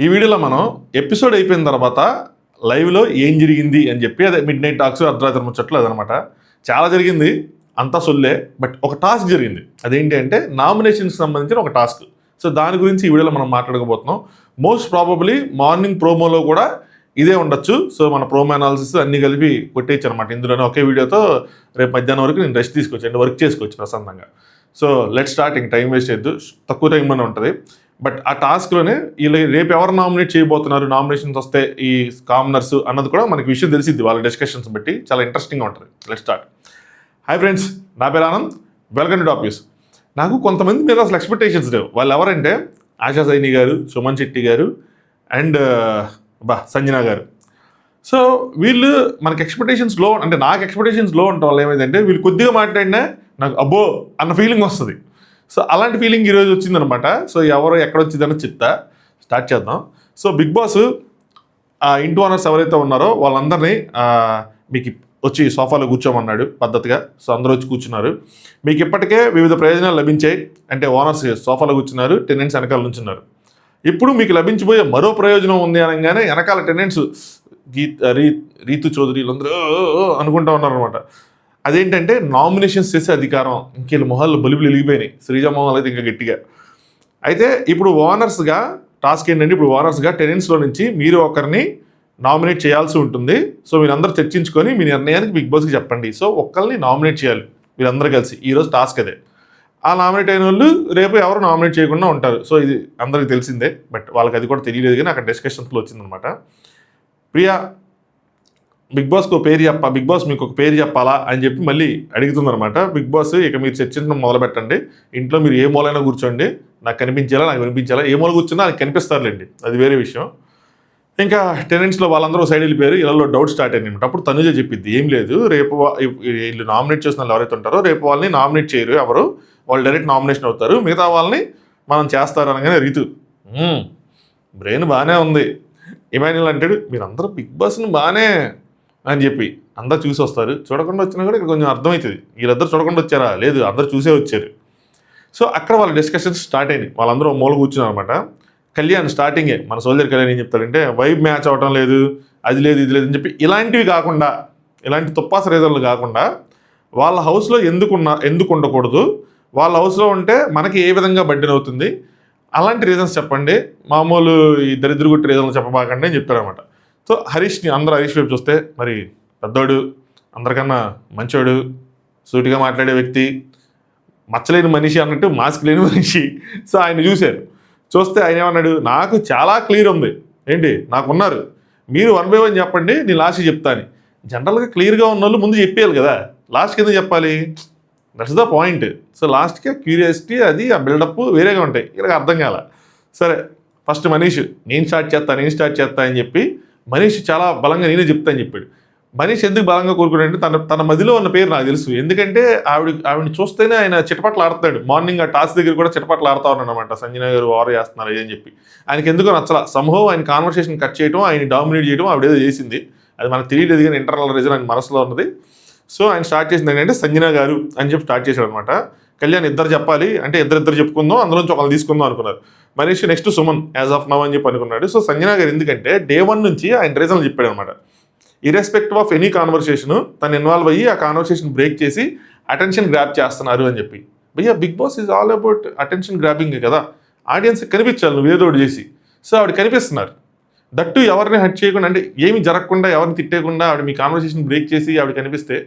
ఈ వీడియోలో మనం ఎపిసోడ్ అయిపోయిన తర్వాత లైవ్లో ఏం జరిగింది అని చెప్పి అదే మిడ్ నైట్ టాక్స్ అర్ధరాత్రి ముచ్చట్లు అదనమాట. చాలా జరిగింది, అంతా సొల్లే. బట్ ఒక టాస్క్ జరిగింది. అదేంటి అంటే నామినేషన్కి సంబంధించిన ఒక టాస్క్. సో దాని గురించి ఈ వీడియోలో మనం మాట్లాడకపోతున్నాం. మోస్ట్ ప్రాబబ్లీ మార్నింగ్ ప్రోమోలో కూడా ఇదే ఉండొచ్చు. సో మన ప్రోమో అనాలిసిస్ అన్ని కలిపి కొట్టేయచ్చు అనమాట. ఇందులోనే ఒకే వీడియోతో రేపు మధ్యాహ్నం వరకు నేను రెస్ట్ తీసుకోవచ్చు అంటే వర్క్ చేసుకోవచ్చు ప్రశాంతంగా. So let start. ఇంక టైం వేస్ట్ చేయొద్దు, తక్కువ టైంలోనే ఉంటుంది. బట్ ఆ టాస్క్లోనే వీళ్ళు రేపు ఎవరు నామినేట్ చేయబోతున్నారు, నామినేషన్స్ వస్తే ఈ కామనర్స్ అన్నది కూడా మనకి విషయం తెలిసిద్ది వాళ్ళ డిస్కషన్స్ బట్టి. చాలా ఇంట్రెస్టింగ్గా ఉంటుంది. Let start. హాయ్ ఫ్రెండ్స్, నా పేరు Anand. Welcome to top news. నాకు కొంతమంది మీద అసలు ఎక్స్పెక్టేషన్స్ లేవు. వాళ్ళు ఎవరంటే ఆశా సైని గారు, సుమన్ శెట్టి గారు అండ్ సంజన గారు. సో వీళ్ళు మనకి ఎక్స్పెక్టేషన్స్ లో, అంటే నాకు ఎక్స్పెక్టేషన్స్ లో ఉండటం వల్ల ఏమైందంటే వీళ్ళు కొద్దిగా మాట్లాడినా నాకు అబ్బో అన్న ఫీలింగ్ వస్తుంది. సో అలాంటి ఫీలింగ్ ఈరోజు వచ్చిందనమాట. సో ఎవరు ఎక్కడ వచ్చిందని చెప్తా. స్టార్ట్ చేద్దాం. సో బిగ్ బాస్ ఇంటి ఓనర్స్ ఎవరైతే ఉన్నారో వాళ్ళందరినీ మీకు వచ్చి సోఫాలో కూర్చోమన్నాడు పద్ధతిగా. సో అందరూ వచ్చి కూర్చున్నారు. మీకు ఇప్పటికే వివిధ ప్రయోజనాలు లభించాయి. అంటే ఓనర్స్ సోఫాలో కూర్చున్నారు, టెనెంట్స్ వెనకాల నుంచున్నారు. ఇప్పుడు మీకు లభించబోయే మరో ప్రయోజనం ఉంది అనగానే వెనకాల టెనెంట్స్ రీతు చౌదరి వీళ్ళందరూ అనుకుంటా ఉన్నారనమాట. అదేంటంటే నామినేషన్స్ చేసే అధికారం. ఇంకెళ్ళి మొహాల్లో బలుబులు వెలిగిపోయినాయి. శ్రీజ మొహాలు అయితే ఇంకా గట్టిగా. అయితే ఇప్పుడు ఓనర్స్గా టాస్క్ ఏంటంటే, ఇప్పుడు ఓనర్స్గా టెనెంట్స్లో నుంచి మీరు ఒకరిని నామినేట్ చేయాల్సి ఉంటుంది. సో మీరందరూ చర్చించుకొని మీ నిర్ణయానికి బిగ్ బాస్కి చెప్పండి. సో ఒక్కరిని నామినేట్ చేయాలి మీరందరూ కలిసి. ఈరోజు టాస్క్ అదే. ఆ నామినేట్ అయిన వాళ్ళు రేపు ఎవరు నామినేట్ చేయకుండా ఉంటారు. సో ఇది అందరికీ తెలిసిందే. బట్ వాళ్ళకి అది కూడా తెలియలేదు, కానీ అక్కడ డిస్కషన్స్లో వచ్చిందనమాట. ప్రియా బిగ్ బాస్కి ఒక పేరు బిగ్ బాస్ మీకు ఒక పేరు చెప్పాలా అని చెప్పి మళ్ళీ అడుగుతుందనమాట. బిగ్ బాస్ ఇక మీరు చర్చించడం మొదలు పెట్టండి. ఇంట్లో మీరు ఏ మూలైనా కూర్చోండి, నాకు కనిపించేలా, నాకు వినిపించేలా. ఏ మూల కూర్చున్నా అది కనిపిస్తారులేండి, అది వేరే విషయం. ఇంకా టెనెంట్స్లో వాళ్ళందరూ సైడ్ వెళ్ళిపోయారు. ఇళ్ళలో డౌట్ స్టార్ట్ అయింది అనమాట. అప్పుడు తనుజ చెప్పిద్ది, ఏం లేదు, రేపు వీళ్ళు నామినేట్ చేసిన వాళ్ళు ఎవరైతే ఉంటారో రేపు వాళ్ళని నామినేట్ చేయరు ఎవరు, వాళ్ళు డైరెక్ట్ నామినేషన్ అవుతారు, మిగతా వాళ్ళని మనం చేస్తారు అనగానే రీతు బ్రెయిన్ బాగానే ఉంది. ఇమాన్యుల్ అంటాడు, మీరందరూ బిగ్ బాస్ని బాగానే అని చెప్పి అందరు చూసి వస్తారు. చూడకుండా వచ్చినా కూడా ఇక్కడ కొంచెం అర్థమవుతుంది, వీళ్ళందరూ చూడకుండా వచ్చారా, లేదు అందరు చూసే వచ్చారు. సో అక్కడ వాళ్ళ డిస్కషన్స్ స్టార్ట్ అయినాయి. వాళ్ళందరూ మూల కూర్చున్నారు అనమాట. కళ్యాణ్ స్టార్టింగే మన సోల్జర్ కళ్యాణ్ ఏం చెప్తాడంటే, వైబ్ మ్యాచ్ అవటం లేదు, అది లేదు ఇది లేదు అని చెప్పి ఇలాంటివి కాకుండా, ఇలాంటి తుప్పాస రీజన్లు కాకుండా వాళ్ళ హౌస్లో ఎందుకు ఉండకూడదు, వాళ్ళ హౌస్లో ఉంటే మనకి ఏ విధంగా బడ్డెన్ అవుతుంది, అలాంటి రీజన్స్ చెప్పండి, మామూలు ఈ దరిద్రగుట్టి రీజన్లు చెప్పబాకండి అని చెప్పారనమాట. సో హరీష్ని అందరూ హరీష్ వైపు చూస్తే, మరి పెద్దోడు, అందరికన్నా మంచోడు, సూటిగా మాట్లాడే వ్యక్తి, మచ్చలేని మనిషి అన్నట్టు మాస్క్ లేని మనిషి. సో ఆయన చూస్తే ఆయన ఏమన్నాడు, నాకు చాలా క్లియర్ ఉంది, ఏంటి నాకున్నారు, మీరు 1 by 1 చెప్పండి, నేను లాస్ట్కి చెప్తాను. జనరల్గా క్లియర్గా ఉన్న వాళ్ళు ముందు చెప్పేయాలి కదా, లాస్ట్ కింద చెప్పాలి. That's the point. సో లాస్ట్కి క్యూరియాసిటీ అది ఆ బిల్డప్ వేరేగా ఉంటాయి. ఇలా అర్థం కాల. సరే ఫస్ట్ మనీష్ నేను స్టార్ట్ చేస్తా అని చెప్పి మనీష్ చాలా బలంగా నేనే చెప్తా అని చెప్పాడు. మనీష్ ఎందుకు బలంగా కోరుకున్నాడంటే తన మదిలో ఉన్న పేరు నాకు తెలుసు. ఎందుకంటే ఆవిడని చూస్తేనే ఆయన చిటపట్లు ఆడుతాడు. మార్నింగ్ ఆ టాస్క్ దగ్గర కూడా చిటపట్లు ఆడుతూ ఉన్నాడు అనమాట. సంజన గారు ఓవర్ చేస్తున్నారు అని చెప్పి ఆయనకి ఎందుకో నచ్చల. సంభవం ఆయన కాన్వర్సేషన్ కట్ చేయడం, ఆయన డామినేట్ చేయడం ఆవిడేదో చేసింది. అది మనకు తెలియలేదు, కానీ ఇంటర్నల్ రీజన్ ఆయన మనసులో ఉన్నది. సో ఆయన స్టార్ట్ చేసింది ఏంటంటే సంజన గారు అని చెప్పి స్టార్ట్ చేశాడు అనమాట. కళ్యాణ్ ఇద్దరు చెప్పాలి అంటే ఇద్దరు చెప్పుకుందాం, అందులోంచి ఒకళ్ళు తీసుకుందాం అనుకున్నారు. Manish next Suman as of now అని చెప్పి అనుకున్నాడు. సో సంజన గారు ఎందుకంటే డే 1 నుంచి ఆయన రీజన్లు చెప్పాడు అనమాట. ఇర్రెస్పెక్టివ్ ఆఫ్ ఎనీ కాన్వర్సేషన్ తను ఇన్వాల్వ్ అయ్యి ఆ కాన్వర్సేషన్ బ్రేక్ చేసి అటెన్షన్ గ్రాప్ చేస్తున్నారు అని చెప్పి. భయ్యా big boss is all about attention grabbing కదా, ఆడియన్స్కి కనిపించాలి నువ్వు ఏదో ఒకటి చేసి. సో ఆవిడ కనిపిస్తున్నారు, దట్టు ఎవరిని హర్ట్ చేయకుండా, అంటే ఏమి జరగకుండా, ఎవరిని తిట్టేయకుండా ఆవిడ మీ కాన్వర్సేషన్ బ్రేక్ చేసి ఆవిడ కనిపిస్తే.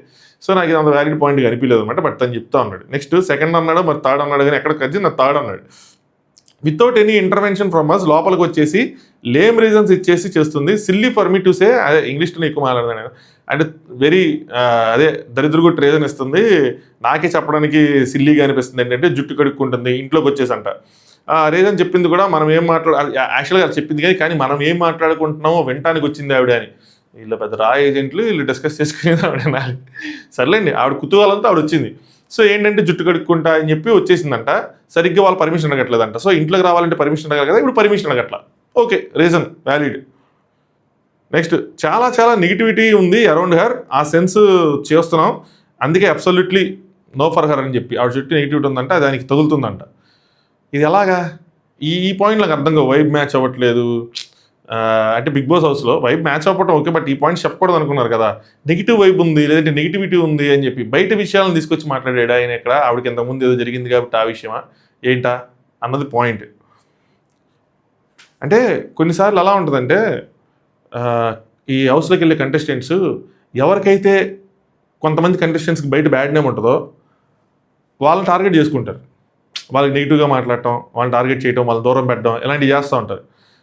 సో నాకు ఇది అంత వ్యాలిడ్ పాయింట్ కనిపించలేదు అనమాట. బట్ తను చెప్తా ఉన్నాడు. నెక్స్ట్ సెకండ్ అన్నాడు, మరి థర్డ్ అన్నాడు, కానీ ఎక్కడ కలిసి నా థర్డ్ అన్నాడు. Without any intervention from us లోపలికి వచ్చేసి లేమ్ రీజన్స్ ఇచ్చేసి చేస్తుంది. Silly for me to say, అదే ఇంగ్లీష్లో ఎక్కువ మాట్లాడదాను, అంటే వెరీ అదే దరిద్రగుట్టు రీజన్ ఇస్తుంది. నాకే చెప్పడానికి సిల్లీగా అనిపిస్తుంది. ఏంటంటే జుట్టు కడుక్కుంటుంది, ఇంట్లోకి వచ్చేసంట. రీజన్ చెప్పింది కూడా మనం ఏం యాక్చువల్గా చెప్పింది కానీ మనం ఏం మాట్లాడుకుంటున్నామో వినటానికి వచ్చింది ఆవిడ అని. వీళ్ళు పెద్ద ఏజెంట్లు వీళ్ళు డిస్కస్ చేసుకునేది ఆవిడ. సర్లేండి, ఆవిడ కుతూహలంతో ఆవిడ వచ్చింది. సో ఏంటంటే జుట్టు కడుక్కుంటా అని చెప్పి వచ్చేసిందంట. సరిగ్గా వాళ్ళు పర్మిషన్ అడగట్లేదంట. సో ఇంట్లోకి రావాలంటే పర్మిషన్ అడగాలి కదా, ఇప్పుడు పర్మిషన్ అడగట్లా. Okay, reason valid. నెక్స్ట్ చాలా నెగిటివిటీ ఉంది అరౌండ్ హర్, ఆ సెన్స్ చేస్తున్నాం, అందుకే అబ్సల్యూట్లీ నో ఫర్ హర్ అని చెప్పి. ఆవిడ చుట్టూ నెగిటివిటీ ఉందంట, దానికి తగులుతుందంట. ఇది ఎలాగా? ఈ ఈ పాయింట్ నాకు అర్థం కావు, వైబ్ మ్యాచ్ అవ్వట్లేదు. అంటే బిగ్ బాస్ హౌస్లో వైబ్ మ్యాచ్ అవ్వటం ఓకే, బట్ ఈ పాయింట్ చెప్పకూడదు అనుకున్నారు కదా. నెగిటివ్ వైబ్ ఉంది, లేదంటే నెగిటివిటీ ఉంది అని చెప్పి బయట విషయాలను తీసుకొచ్చి మాట్లాడాడు ఆయన. ఇక్కడ ఆవిడకి ఇంతకుముందు ఏదో జరిగింది కాబట్టి ఆ విషయమా ఏంటా అన్నది పాయింట్. అంటే కొన్నిసార్లు ఎలా ఉంటుందంటే ఈ హౌస్లోకి వెళ్ళే కంటెస్టెంట్స్ ఎవరికైతే కొంతమంది కంటెస్టెంట్స్కి బయట బ్యాడ్ నేమ్ ఉంటుందో వాళ్ళని టార్గెట్ చేసుకుంటారు. వాళ్ళకి నెగిటివ్గా మాట్లాడటం, వాళ్ళని టార్గెట్ చేయడం, వాళ్ళని దూరం పెట్టడం, ఇలాంటివి చేస్తూ ఉంటారు.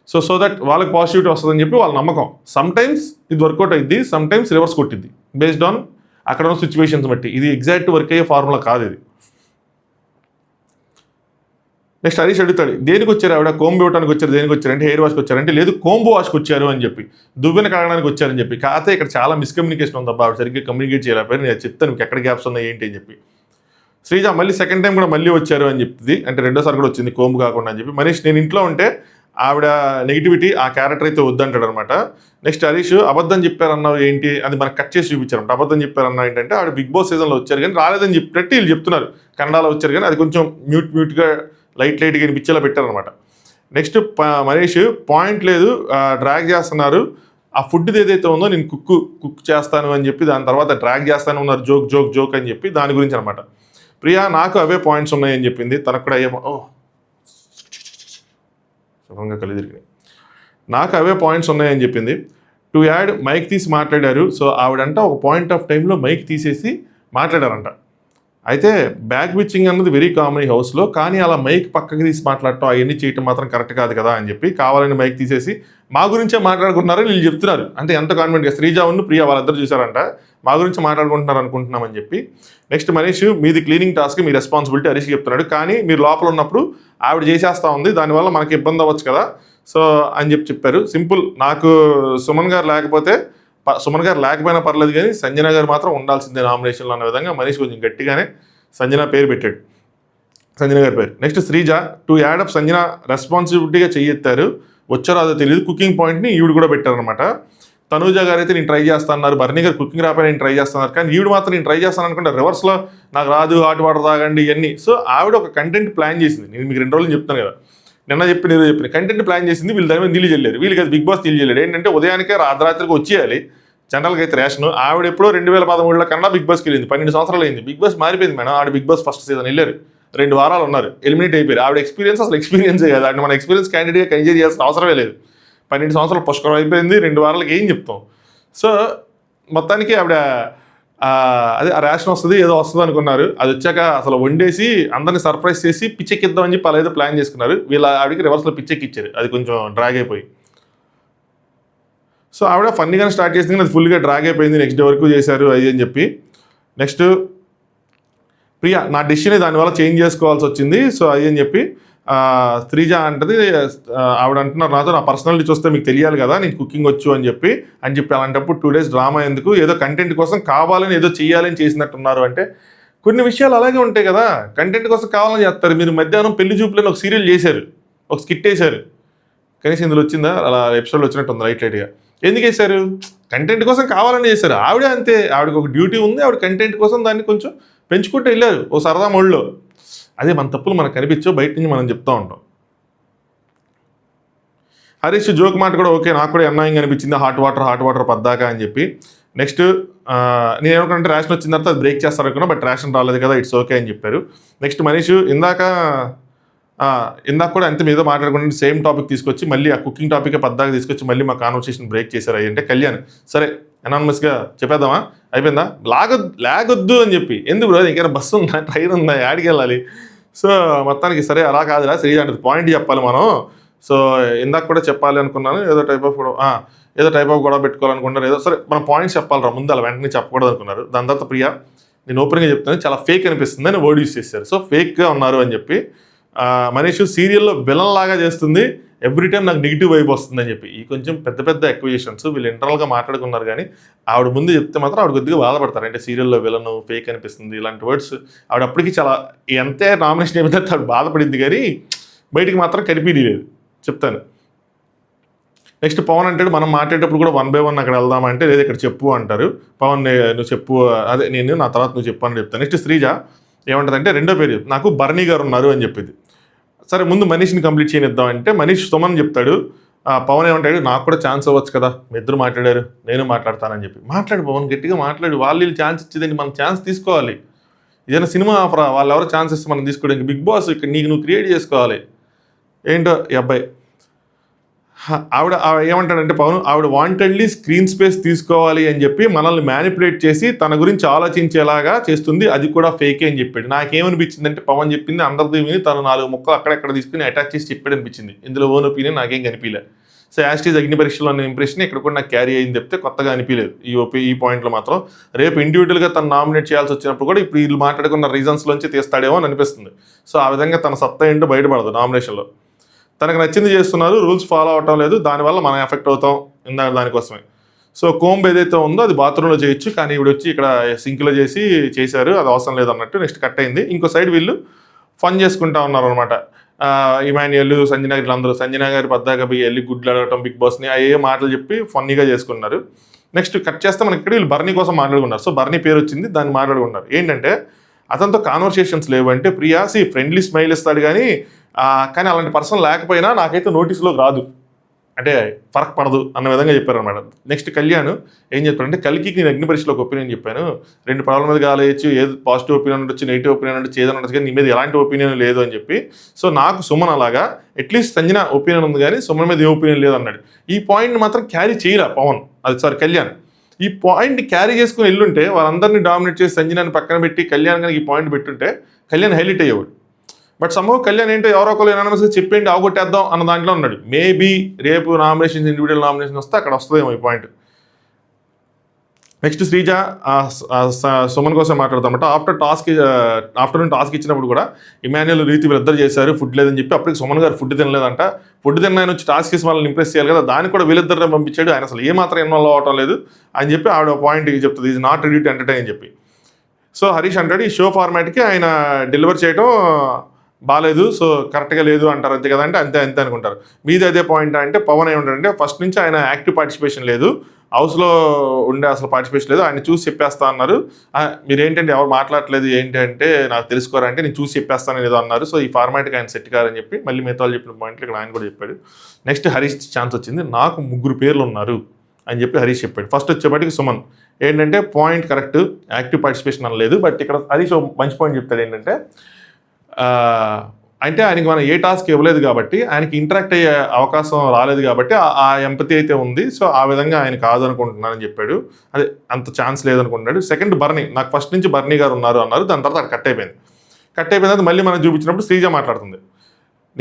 సో దట్ వాళ్ళకి పాజిటివిటీ వస్తుందని చెప్పి వాళ్ళ నమ్మకం. సమ్టైమ్స్ ఇది వర్కౌట్ అయింది, సమ్టైమ్స్ రివర్స్ కొట్టింది బేస్డ్ ఆన్ అక్కడ ఉన్న సిచ్యువేషన్స్ బట్టి. ఇది ఎగ్జాక్ట్ వర్క్ అయ్యే ఫార్ములా కాదు ఇది. నెక్స్ట్ హరీష్ అడుగుతాడు, దేనికి వచ్చారు ఆవిడ, కోంబు ఇవ్వడానికి వచ్చారు, దేనికి వచ్చారు అంటే హెయిర్ వాష్కి వచ్చారంటే లేదు కోంబు వాష్కి వచ్చారు అని చెప్పి, దువ్వెన కడగడానికి వచ్చారని చెప్పి. కాకపోతే ఇక్కడ చాలా మిస్కమ్యూనికేషన్ ఉంది అబ్బా, ఆవిడ సరిగ్గా కమ్యూనికేట్ చేయలేకపోయారు. నేను చెప్తాను మీకు ఎక్కడ గ్యాప్స్ ఉన్నాయి ఏంటి అని చెప్పి. శ్రీజ మళ్ళీ సెకండ్ టైం కూడా మళ్ళీ వచ్చారు అని చెప్తుంది, అంటే రెండోసారి కూడా వచ్చింది కోంబు కాకుండా అని చెప్పి. మనీష్ నేను ఇంట్లో ఉంటే ఆవిడ నెగిటివిటీ ఆ క్యారెక్టర్ అయితే వద్దంటాడు అనమాట. నెక్స్ట్ హరీష్ అబద్ధం చెప్పారన్నావు ఏంటి, అది మనకు కట్ చేసి చూపించారంట. అబద్ధం చెప్పారన్నా ఏంటంటే ఆవిడ బిగ్ బాస్ సీజన్లో వచ్చారు కానీ రాలేదని చెప్పినట్టు వీళ్ళు చెప్తున్నారు. కన్నడలో వచ్చారు కానీ అది కొంచెం మ్యూట్గా లైట్గా వినిపించేలా పెట్టారనమాట. నెక్స్ట్ మనీష్ పాయింట్ లేదు, డ్రాగ్ చేస్తున్నారు, ఆ ఫుడ్ ఏదైతే ఉందో నేను కుక్ చేస్తాను అని చెప్పి దాని తర్వాత డ్రాగ్ చేస్తాను ఉన్నారు, జోక్ అని చెప్పి దాని గురించి అనమాట. ప్రియా నాకు అవే పాయింట్స్ ఉన్నాయని చెప్పింది, తనకు కూడా ఏమో సుఖంగా కళ్ళు తిరిగినాయి, నాకు అవే పాయింట్స్ ఉన్నాయని చెప్పింది. టు యాడ్ మైక్ తీసి మాట్లాడారు. సో ఆవిడంట ఒక పాయింట్ ఆఫ్ టైంలో మైక్ తీసేసి మాట్లాడారంట. అయితే బ్యాక్ విచ్చింగ్ అన్నది వెరీ కామన్ ఈ హౌస్లో, కానీ అలా మైక్ పక్కకి తీసి మాట్లాడటం అవన్నీ చేయటం మాత్రం కరెక్ట్ కాదు కదా అని చెప్పి కావాలని మైక్ తీసేసి మా గురించే మాట్లాడుకుంటున్నారని వీళ్ళు చెప్తున్నారు. అంటే ఎంత కాన్ఫిడెంట్గా శ్రీజ ఉన్న ప్రియా వాళ్ళిద్దరు చూసారంట, మా గురించి మాట్లాడుకుంటున్నారు అనుకుంటున్నామని చెప్పి. నెక్స్ట్ మనీష్ మీది క్లీనింగ్ టాస్క్, మీ రెస్పాన్సిబిలిటీ హరీష్ చెప్తున్నాడు, కానీ మీరు లోపల ఉన్నప్పుడు ఆవిడ చేసేస్తూ ఉంది, దానివల్ల మనకి ఇబ్బంది అవ్వచ్చు కదా సో అని చెప్పారు. సింపుల్, నాకు సుమన్ గారు లేకపోయినా పర్లేదు కానీ సంజన గారు మాత్రం ఉండాల్సిందే నామినేషన్లో అన్న విధంగా మనీష్ కొంచెం గట్టిగానే సంజన పేరు పెట్టాడు, సంజన గారి పేరు. Next Sreeja to add up Sanjana రెస్పాన్సిబిలిటీగా చెయ్యెత్తారు, వచ్చారో తెలియదు, కుకింగ్ పాయింట్ని ఈవిడ కూడా పెట్టారనమాట. తనూజ గారు అయితే నేను ట్రై చేస్తాను, బర్నీ గారు కుకింగ్ రాపోయినా నేను ట్రై చేస్తున్నారు, కానీ ఈవిడ మాత్రం నేను ట్రై చేస్తాను అనుకుంటే రివర్స్లో నాకు రాదు, హాట్ వాటర్ తాగండి ఇవన్నీ. సో ఆవిడ ఒక కంటెంట్ ప్లాన్ చేసింది. నేను మీకు 2 రోజులు చెప్తాను కదా, నిన్న చెప్పిన కంటెంట్ ప్లాన్ చేసింది. వీళ్ళు దాని మీద నీళ్ళు చెల్లారు, వీళ్ళకి అది బిగ్ బాస్ నీళ్ళు చెల్లాడు. ఏంటంటే ఉదయానికే అర్ధరాత్రికి వచ్చేయాలి జనరల్గా అయితే రేషన్. ఆవిడ ఎప్పుడో 2013లో కన్నా బిగ్ బాస్కి వెళ్ళింది, 12 సంవత్సరాలు అయింది. బిగ్ బాస్ మారిపోయింది మేడం. ఆవిడ బిగ్ బాస్ ఫస్ట్ సీజన్ వెళ్ళారు, 2 వారాలు ఉన్నారు, ఎలిమినేట్ అయిపోయారు. ఆవిడ ఎక్స్పీరియన్స్ అసలు ఎక్స్పీరియన్సే కాదు, అంటే మన ఎక్స్పీరియన్స్ క్యాండిడేట్గా ఎంజాయ్ చేయాల్సిన అవసరమే లేదు. 12 సంవత్సరాలు పుష్కరం అయిపోయింది, 2 వారాలకి ఏం చెప్తాం. సో మొత్తానికి ఆవిడ అదే ఆ రేషన్ వస్తుంది ఏదో వస్తుంది అనుకున్నారు. అది వచ్చాక అసలు వండేసి అందరిని సర్ప్రైజ్ చేసి పిచ్చెక్కిద్దామని చెప్పి అలా ఏదో ప్లాన్ చేసుకున్నారు. వీళ్ళ ఆవిడకి రివర్స్లో పిచ్చెక్కిచ్చారు, అది కొంచెం డ్రాగ్ అయిపోయి. సో ఆవిడ ఫన్నీగానే స్టార్ట్ చేసింది కానీ అది ఫుల్గా డ్రాగ్ అయిపోయింది. నెక్స్ట్ డే వరకు చేశారు అది అని చెప్పి. నెక్స్ట్ ప్రియా నా డిసిషన్ దానివల్ల చేంజ్ చేసుకోవాల్సి వచ్చింది, సో అది అని చెప్పి. శ్రీజ అంటది, ఆవిడ అంటున్నారు నాతో నా పర్సనాలిటీ చూస్తే మీకు తెలియాలి కదా నేను కుకింగ్ వచ్చు అని చెప్పి అలాంటప్పుడు 2 days డ్రామా ఎందుకు, ఏదో కంటెంట్ కోసం కావాలని ఏదో చేయాలని చేసినట్టున్నారు. అంటే కొన్ని విషయాలు అలాగే ఉంటాయి కదా, కంటెంట్ కోసం కావాలని చేస్తారు. మీరు మధ్యాహ్నం పెళ్లి చూపులని ఒక సీరియల్ చేశారు, ఒక స్కిట్ వేశారు, కనీసం ఇందులో వచ్చిందా, అలా ఎపిసోడ్లో వచ్చినట్టు ఉంది లైట్గా. ఎందుకు వేశారు, కంటెంట్ కోసం కావాలని చేశారు. ఆవిడ అంతే, ఆవిడకి ఒక డ్యూటీ ఉంది, ఆవిడ కంటెంట్ కోసం దాన్ని కొంచెం పెంచుకుంటూ వెళ్ళారు ఓ సరదా మోడ్లో. అదే మన తప్పులు మనకు కనిపించో బయట నుంచి మనం చెప్తూ ఉంటాం. హరీష్ జోక్ మాట కూడా ఓకే, నాకు కూడా అన్యాయంగా అనిపించింది, హాట్ వాటర్ పద్దాకా అని చెప్పి. నెక్స్ట్ నేను ఏమనుకుంటే రేషన్ వచ్చిన తర్వాత అది బ్రేక్ చేస్తారు అనుకున్నా, బట్ రేషన్ రాలేదు కదా, ఇట్స్ ఓకే అని చెప్పారు. నెక్స్ట్ మనీష్ ఇందాక కూడా అంతే మీద మాట్లాడుకుంటే సేమ్ టాపిక్ తీసుకొచ్చి మళ్ళీ ఆ కుకింగ్ టాపిక్ పద్దాకా తీసుకొచ్చి మళ్ళీ మా కాన్వర్సేషన్ బ్రేక్ చేశారు. అంటే కళ్యాణ్ సరే అనానమస్గా చెప్పేద్దామా, అయిపోయిందా, లాగొద్దు అని చెప్పి. ఎందుకు బ్రో ఇంకైనా బస్సు ఉందా, ట్రైన్ ఉందా, యాడికి వెళ్ళాలి. సో మొత్తానికి సరే అలా కాదురా శ్రీజ అంటే పాయింట్ చెప్పాలి మనం. సో ఇందాక కూడా చెప్పాలి అనుకున్నాను, ఏదో టైప్ ఆఫ్ గొడవ పెట్టుకోవాలనుకుంటారు, ఏదో సరే మన పాయింట్స్ చెప్పాలరా ముందు, అలా వెంటనే చెప్పకూడదు అనుకున్నారు. దాని తర్వాత ప్రియా నేను ఓపెన్గా చెప్తాను చాలా ఫేక్ అనిపిస్తుంది అని వర్డ్ యూస్ చేశారు. సో ఫేక్గా ఉన్నారు అని చెప్పి. మనీష్ సీరియల్లో విలన్ లాగా చేస్తుంది, ఎవ్రీ టైం నాకు నెగిటివ్ వైబ్ వస్తుందని చెప్పి. ఈ కొంచెం పెద్ద ఎక్విజేషన్స్ వీళ్ళు ఇంటర్నల్గా మాట్లాడుకున్నారు, కానీ ఆవిడ ముందు చెప్తే మాత్రం ఆవిడ కొద్దిగా బాధపడతారు. అంటే సీరియల్లో విలన్ ఫేక్ అనిపిస్తుంది ఇలాంటి వర్డ్స్ ఆవిడ అప్పటికి చాలా ఎంతే నామినేషన్ ఏమైతే ఆవిడ బాధపడింది, కానీ బయటికి మాత్రం కనిపించలేదు చెప్తాను. నెక్స్ట్ పవన్ అంటాడు మనం మాట్లాడేటప్పుడు కూడా 1 by 1 అక్కడ వెళ్దామంటే లేదు ఇక్కడ చెప్పు అంటారు. పవన్ నువ్వు చెప్పు, అదే నేను నా తర్వాత నువ్వు చెప్పు అని చెప్తాను. నెక్స్ట్ శ్రీజ ఏమంటుందంటే రెండో పేరు నాకు బర్నీ గారు ఉన్నారు అని చెప్పింది. సరే ముందు మనీష్ని కంప్లీట్ చేయనిద్దాం అంటే మనీష్ సుమన్ చెప్తాడు, పవన్ ఏమంటాడు, నాకు కూడా ఛాన్స్ అవ్వచ్చు కదా, మీ ఇద్దరు మాట్లాడారు, నేను మాట్లాడతానని చెప్పి. మాట్లాడు పవన్, గట్టిగా మాట్లాడు, వాళ్ళు ఛాన్స్ ఇచ్చేదండి, మనం ఛాన్స్ తీసుకోవాలి. ఏదైనా సినిమా ఆఫరా, వాళ్ళు ఎవరో ఛాన్స్ ఇస్తే మనం తీసుకోవడానికి, బిగ్ బాస్ ఇక్కడ నీకు నువ్వు క్రియేట్ చేసుకోవాలి. ఏంటో ఈ అబ్బాయి ఆవిడ ఏమంటాడంటే పవన్, ఆవిడ వాంటెడ్లీ స్క్రీన్ స్పేస్ తీసుకోవాలి అని చెప్పి మనల్ని మ్యానిపులేట్ చేసి తన గురించి ఆలోచించేలాగా చేస్తుంది, అది కూడా ఫేకే అని చెప్పాడు. నాకేమనిపించింది అంటే పవన్ చెప్పింది అందరిది విని తను 4 ముక్కలు అక్కడెక్కడ తీసుకుని అటాచ్ చేసి చెప్పాడు అనిపించింది. ఇందులో ఓన్ ఒపీనియన్ నాకేం కనిపించలేదు. సో యాస్టీజ్ అగ్ని పరీక్షలో ఉన్న ఇంప్రెషన్ ఇక్కడ కూడా నాకు క్యారీ అయింది చెప్తే కొత్తగా అనిపించలేదు ఈ పాయింట్లో మాత్రం. రేపు ఇండివిజువల్గా తను నామినేట్ చేయాల్సి వచ్చినప్పుడు కూడా ఇప్పుడు వీళ్ళు మాట్లాడుకున్న రీజన్స్లోంచి తీస్తాడేమో అని అనిపిస్తుంది. సో ఆ విధంగా తన సత్తా ఏంటో బయటపడదు నామినేషన్లో. తనకు నచ్చింది చేస్తున్నారు, రూల్స్ ఫాలో అవటం లేదు, దానివల్ల మనం ఎఫెక్ట్ అవుతాం ఇందాక దానికోసమే. సో కోంబ్ ఏదైతే ఉందో అది బాత్రూంలో చేయొచ్చు, కానీ ఇవి వచ్చి ఇక్కడ సింక్లో చేశారు, అది అవసరం లేదన్నట్టు నెక్స్ట్ కట్ అయింది. ఇంకో సైడ్ వీళ్ళు ఫన్ చేసుకుంటా ఉన్నారు అనమాట. ఇమాన్యుయల్, సంజన గారు అందరూ, సంజన గారి పద్దాక వెళ్ళి గుడ్లు అడగటం బిగ్ బాస్ని ఏ మాటలు చెప్పి ఫన్నీగా చేసుకున్నారు. నెక్స్ట్ కట్ చేస్తే మనకి ఇక్కడ వీళ్ళు బర్నీ కోసం మాట్లాడుకున్నారు. సో బర్నీ పేరు వచ్చింది, దాన్ని మాట్లాడుకున్నారు. ఏంటంటే అతనితో కాన్వర్సేషన్స్ లేవు అంటే ప్రియాసి ఫ్రెండ్లీ స్మైల్ ఇస్తాడు కానీ అలాంటి పర్సన్ లేకపోయినా నాకైతే నోటీస్లోకి రాదు, అంటే ఫరక్ పడదు అన్న విధంగా చెప్పారనమాట. నెక్స్ట్ కళ్యాణ్ ఏం చెప్పారంటే, కల్కి నేను అగ్ని పరీక్షలో ఒక ఒపీనియన్ చెప్పాను, 2 పడవల మీద కాలేయచ్చు, ఏది పాజిటివ్ ఒపీనియన్ ఉండొచ్చు, నెగిటివ్ ఒపీనియన్ ఉండొచ్చు, ఏదైనా ఉండొచ్చు, కానీ నీ మీద ఎలాంటి ఒపీనియన్ లేదు అని చెప్పి. సో నాకు సుమన్ అలాగా అట్లీస్ట్ సంజన ఒపీనియన్ ఉంది కానీ సుమన్ మీద ఏ ఒపీనియన్ లేదు అన్నాడు. ఈ పాయింట్ని మాత్రం క్యారీ చేయరా పవన్, కళ్యాణ్. ఈ పాయింట్ క్యారీ చేసుకుని వెళ్ళుంటే వాళ్ళందరినీ డామినేట్ చేసి సంజనాన్ని పక్కన పెట్టి కళ్యాణ్ కనుక ఈ పాయింట్ పెట్టుంటే కళ్యాణ్ హైలైట్ అయ్యేవాడు. బట్ సమూహ కళ్యాణ్ ఏంటో ఎవరో ఒకరు ఎనానమస్గా చెప్పేయండి అవగొట్టేద్దాం అన్న దాంట్లో ఉన్నాడు. మేబీ రేపు నామినేషన్స్ ఇండివిజువల్ నామినేషన్ వస్తే అక్కడ వస్తుందేమో ఈ పాయింట్. నెక్స్ట్ శ్రీజ సుమన్ కోసం మాట్లాడతామట. ఆఫ్టర్నూన్ టాస్క్ ఇచ్చినప్పుడు కూడా ఇమాన్యుయల్ రీతి వీళ్ళిద్దరు చేశారు, ఫుడ్ లేదని చెప్పి అప్పటికి సుమన్ గారు ఫుడ్ తినలేదంట. ఫుడ్ తిన్న వచ్చి టాస్క్ చేసి వాళ్ళని ఇంప్రెస్ చేయాలి కదా, దాన్ని కూడా వీళ్ళిద్దరిని పంపించాడు, ఆయన అసలు ఏమాత్రం ఇన్వాల్వ్ అవ్వటం లేదు అని చెప్పి ఆవిడ పాయింట్ చెప్తుంది, is not ready to entertain అని చెప్పి. సో హరీష్ అంటాడు, ఈ షో ఫార్మాట్కి ఆయన డెలివర్ చేయడం బాగాలేదు, సో కరెక్ట్గా లేదు అంటారు, అంతే కదంటే అంతే అనుకుంటారు. మీది అదే పాయింట్ అంటే పవన్ ఏమంటారంటే ఫస్ట్ నుంచి ఆయన యాక్టివ్ పార్టిసిపేషన్ లేదు, హౌస్లో ఉండే అసలు పార్టిసిపేషన్ లేదు, ఆయన చూసి చెప్పేస్తా అన్నారు. మీరేంటంటే ఎవరు మాట్లాడలేదు ఏంటంటే నాకు తెలుసుకోరంటే నేను చూసి చెప్పేస్తానని ఏదో అన్నారు. సో ఈ ఫార్మాట్కి ఆయన సెట్ కారని చెప్పి మళ్ళీ మిగతా చెప్పిన పాయింట్లు ఇక్కడ ఆయన కూడా చెప్పాడు. నెక్స్ట్ హరీష్ ఛాన్స్ వచ్చింది, నాకు 3 పేర్లు ఉన్నారు అని చెప్పి హరీష్ చెప్పాడు. ఫస్ట్ వచ్చేప్పటికి సుమన్ ఏంటంటే పాయింట్ కరెక్ట్, యాక్టివ్ పార్టిసిపేషన్ అనలేదు. బట్ ఇక్కడ హరీష్ మంచి పాయింట్ చెప్తాడు ఏంటంటే అంటే ఆయనకి మనం ఏ టాస్క్ ఇవ్వలేదు కాబట్టి ఆయనకి ఇంటరాక్ట్ అయ్యే అవకాశం రాలేదు కాబట్టి ఆ ఎంపతి అయితే ఉంది. సో ఆ విధంగా ఆయన కాదు అనుకుంటున్నానని చెప్పాడు, అదే అంత ఛాన్స్ లేదనుకుంటున్నాడు. సెకండ్ బర్నీ, నాకు ఫస్ట్ నుంచి బర్నీ గారు ఉన్నారు అన్నారు, దాని తర్వాత కట్ అయిపోయింది తర్వాత మళ్ళీ మనం చూపించినప్పుడు శ్రీజ మాట్లాడుతుంది,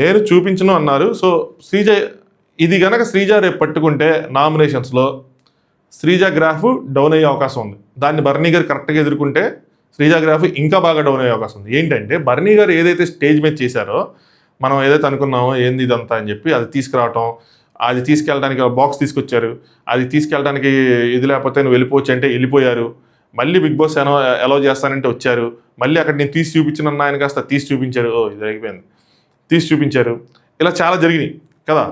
నేను చూపించను అన్నారు. సో శ్రీజ ఇది కనుక శ్రీజ రేపు పట్టుకుంటే నామినేషన్స్లో శ్రీజ గ్రాఫ్ డౌన్ అయ్యే అవకాశం ఉంది. దాన్ని బర్నీ గారు కరెక్ట్గా ఎదుర్కొంటే శ్రీజ గ్రాఫ్ ఇంకా బాగా డౌన్ అయ్యే అవకాశం ఉంది. ఏంటంటే బర్నీ గారు ఏదైతే స్టేజ్ మీద చేశారో, మనం ఏదైతే అనుకున్నామో ఏంది ఇదంతా అని చెప్పి అది తీసుకురావటం, అది తీసుకెళ్ళడానికి బాక్స్ తీసుకొచ్చారు, అది తీసుకెళ్ళడానికి ఇది లేకపోతే నువ్వు వెళ్ళిపోవచ్చు అంటే వెళ్ళిపోయారు, మళ్ళీ బిగ్ బాస్ అలౌ చేస్తానంటే వచ్చారు, మళ్ళీ అక్కడ నేను తీసి చూపించిన ఆయన కాస్త తీసి చూపించారు, ఇది అయిపోయింది తీసి చూపించారు, ఇలా చాలా జరిగినాయి కదా.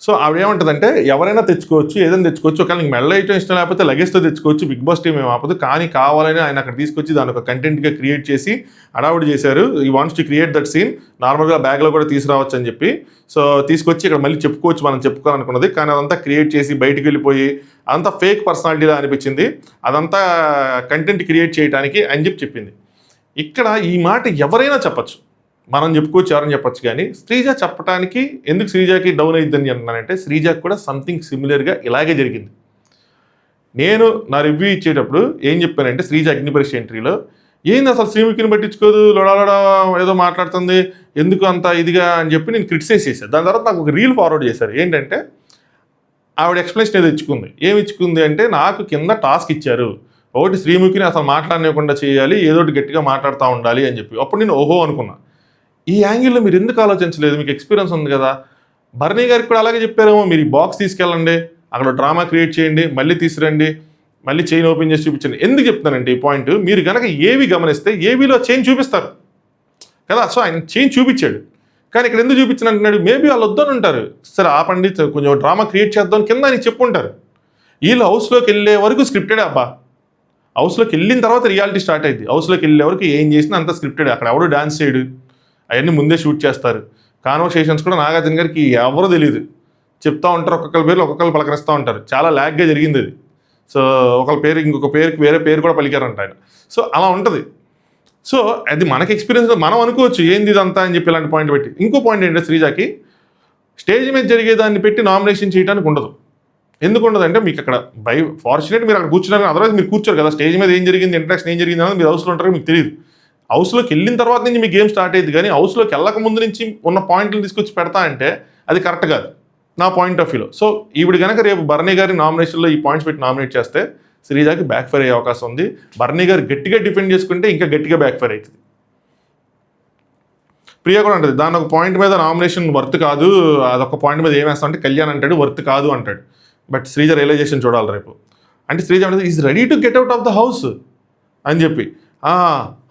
సో ఆవిడ ఏమంటుందంటే ఎవరైనా తెచ్చుకోవచ్చు, ఏదైనా తెచ్చుకోవచ్చు, ఒకవేళ నీకు మెల్ల ఐటమ్ ఇష్టం లేకపోతే లగేజ్తో తెచ్చుకోవచ్చు, బిగ్ బాస్ టీం ఏం ఆపదు, కానీ కావాలని ఆయన అక్కడ తీసుకొచ్చి దాని ఒక కంటెంట్గా క్రియేట్ చేసి అడావుడి చేశారు. He wants to create that scene, నార్మల్గా బ్యాగ్లో కూడా తీసుకురావచ్చు అని చెప్పి. సో తీసుకొచ్చి ఇక్కడ మళ్ళీ చెప్పుకోవచ్చు మనం చెప్పుకోవాలనుకున్నది, కానీ అదంతా క్రియేట్ చేసి బయటికి వెళ్ళిపోయి అదంతా ఫేక్ పర్సనాలిటీలా అనిపించింది, అదంతా కంటెంట్ క్రియేట్ చేయడానికి అని చెప్పింది. ఇక్కడ ఈ మాట ఎవరైనా చెప్పచ్చు, మనం చెప్పుకోవచ్చు, ఎవరైనా చెప్పచ్చు, కానీ శ్రీజ చెప్పడానికి ఎందుకు శ్రీజకి డౌన్ అయిద్దని అంటున్నానంటే శ్రీజకి కూడా సంథింగ్ సిమిలర్గా ఇలాగే జరిగింది. నేను నా రివ్యూ ఇచ్చేటప్పుడు ఏం చెప్పానంటే శ్రీజ అగ్ని పరీక్ష ఎంట్రీలో ఏంది అసలు శ్రీముఖిని పట్టించుకోదు, లొడాలొడా ఏదో మాట్లాడుతుంది, ఎందుకు అంత ఇదిగా అని చెప్పి నేను క్రిటిసైజ్ చేశాను. దాని తర్వాత నాకు ఒక రీల్ ఫార్వర్డ్ చేశారు, ఏంటంటే ఆవిడ ఎక్స్ప్లెనేషన్ ఏదో ఇచ్చుకుంది. ఏమి ఇచ్చుకుంది అంటే నాకు కింద టాస్క్ ఇచ్చారు, ఒకటి శ్రీముఖిని అసలు మాట్లాడనివ్వకుండా చేయాలి, ఏదోటి గట్టిగా మాట్లాడుతూ ఉండాలి అని చెప్పి. అప్పుడు నేను ఓహో అనుకున్నా, ఈ యాంగిల్లో మీరు ఎందుకు ఆలోచించలేదు, మీకు ఎక్స్పీరియన్స్ ఉంది కదా. బర్నీ గారికి కూడా అలాగే చెప్పారేమో, మీరు ఈ బాక్స్ తీసుకెళ్ళండి, అక్కడ డ్రామా క్రియేట్ చేయండి, మళ్ళీ తీసుకురండి, మళ్ళీ చైన్ ఓపెన్ చేసి చూపించండి. ఎందుకు చెప్తానంటే ఈ పాయింట్, మీరు కనుక ఏవి గమనిస్తే ఏవిలో చైన్ చూపిస్తారు కదా. సో ఆయన చైన్ చూపించాడు, కానీ ఇక్కడ ఎందుకు చూపించిన అంటున్నాడు, మేబీ వాళ్ళు వద్దని ఉంటారు, సరే ఆపండి కొంచెం డ్రామా క్రియేట్ చేద్దాం కింద అని చెప్పుంటారు. వీళ్ళు హౌస్లోకి వెళ్ళే వరకు స్క్రిప్టెడ్ అబ్బా, హౌస్లోకి వెళ్ళిన తర్వాత రియాలిటీ స్టార్ట్ అయింది. హౌస్లోకి వెళ్ళే వరకు ఏం చేసినా అంత స్క్రిప్టెడ్, అక్కడ ఎవడు డాన్స్ చేయడు, అవన్నీ ముందే షూట్ చేస్తారు. కాన్వర్సేషన్స్ కూడా నాగార్జున గారికి ఎవరో తెలియదు, చెప్తా ఉంటారు, ఒక్కొక్కరి పేర్లు ఒక్కొక్కరు పలకరిస్తూ ఉంటారు. చాలా ల్యాగ్గా జరిగింది అది. సో ఒకళ్ళ పేరు ఇంకొక పేరుకి వేరే పేరు కూడా పలికారంట ఆయన. సో అలా ఉంటుంది. సో అది మనకి ఎక్స్పీరియన్స్ మనం అనుకోవచ్చు ఏంది ఇదంతా అని చెప్పి ఇలాంటి పాయింట్ పెట్టి. ఇంకో పాయింట్ ఏంటంటే శ్రీజాకి స్టేజ్ మీద జరిగేదాన్ని పెట్టి నామినేషన్ చేయడానికి ఉండదు. ఎందుకు ఉండదంటే మీకు అక్కడ ఫార్చునేట్ మీరు అక్కడ కూర్చున్నారు, అదర్వైజ్ మీరు కూర్చోరు కదా. స్టేజ్ మీద ఏం జరిగింది, ఇంట్రాక్షన్ ఏం జరిగింది అనేది మీరు హౌస్లో ఉంటారో మీకు తెలియదు. హౌస్లోకి వెళ్ళిన తర్వాత నుంచి మీ గేమ్ స్టార్ట్ అయ్యింది, కానీ హౌస్లోకి వెళ్ళక ముందు నుంచి ఉన్న పాయింట్లు తీసుకొచ్చి పెడతా అంటే అది కరెక్ట్ కాదు నా పాయింట్ ఆఫ్ వ్యూలో. సో ఈవిడ కనుక రేపు భరణి గారి నామినేషన్లో ఈ పాయింట్స్ పెట్టి నామినేట్ చేస్తే శ్రీజాకి బ్యాక్ ఫైర్ అయ్యే అవకాశం ఉంది. భరణి గారు గట్టిగా డిఫెండ్ చేసుకుంటే ఇంకా గట్టిగా బ్యాక్ ఫైర్ అవుతుంది. ప్రియా కూడా అంటది దాని ఒక పాయింట్ మీద నామినేషన్ వర్త్ కాదు, అదొక పాయింట్ మీద ఏం వేస్తాం అంటే కళ్యాణ్ అంటాడు వర్త్ కాదు అంటాడు. బట్ శ్రీజ రియలైజేషన్ చూడాలి రేపు. అంటే శ్రీజ అంటే is ready to get out of the house అని చెప్పి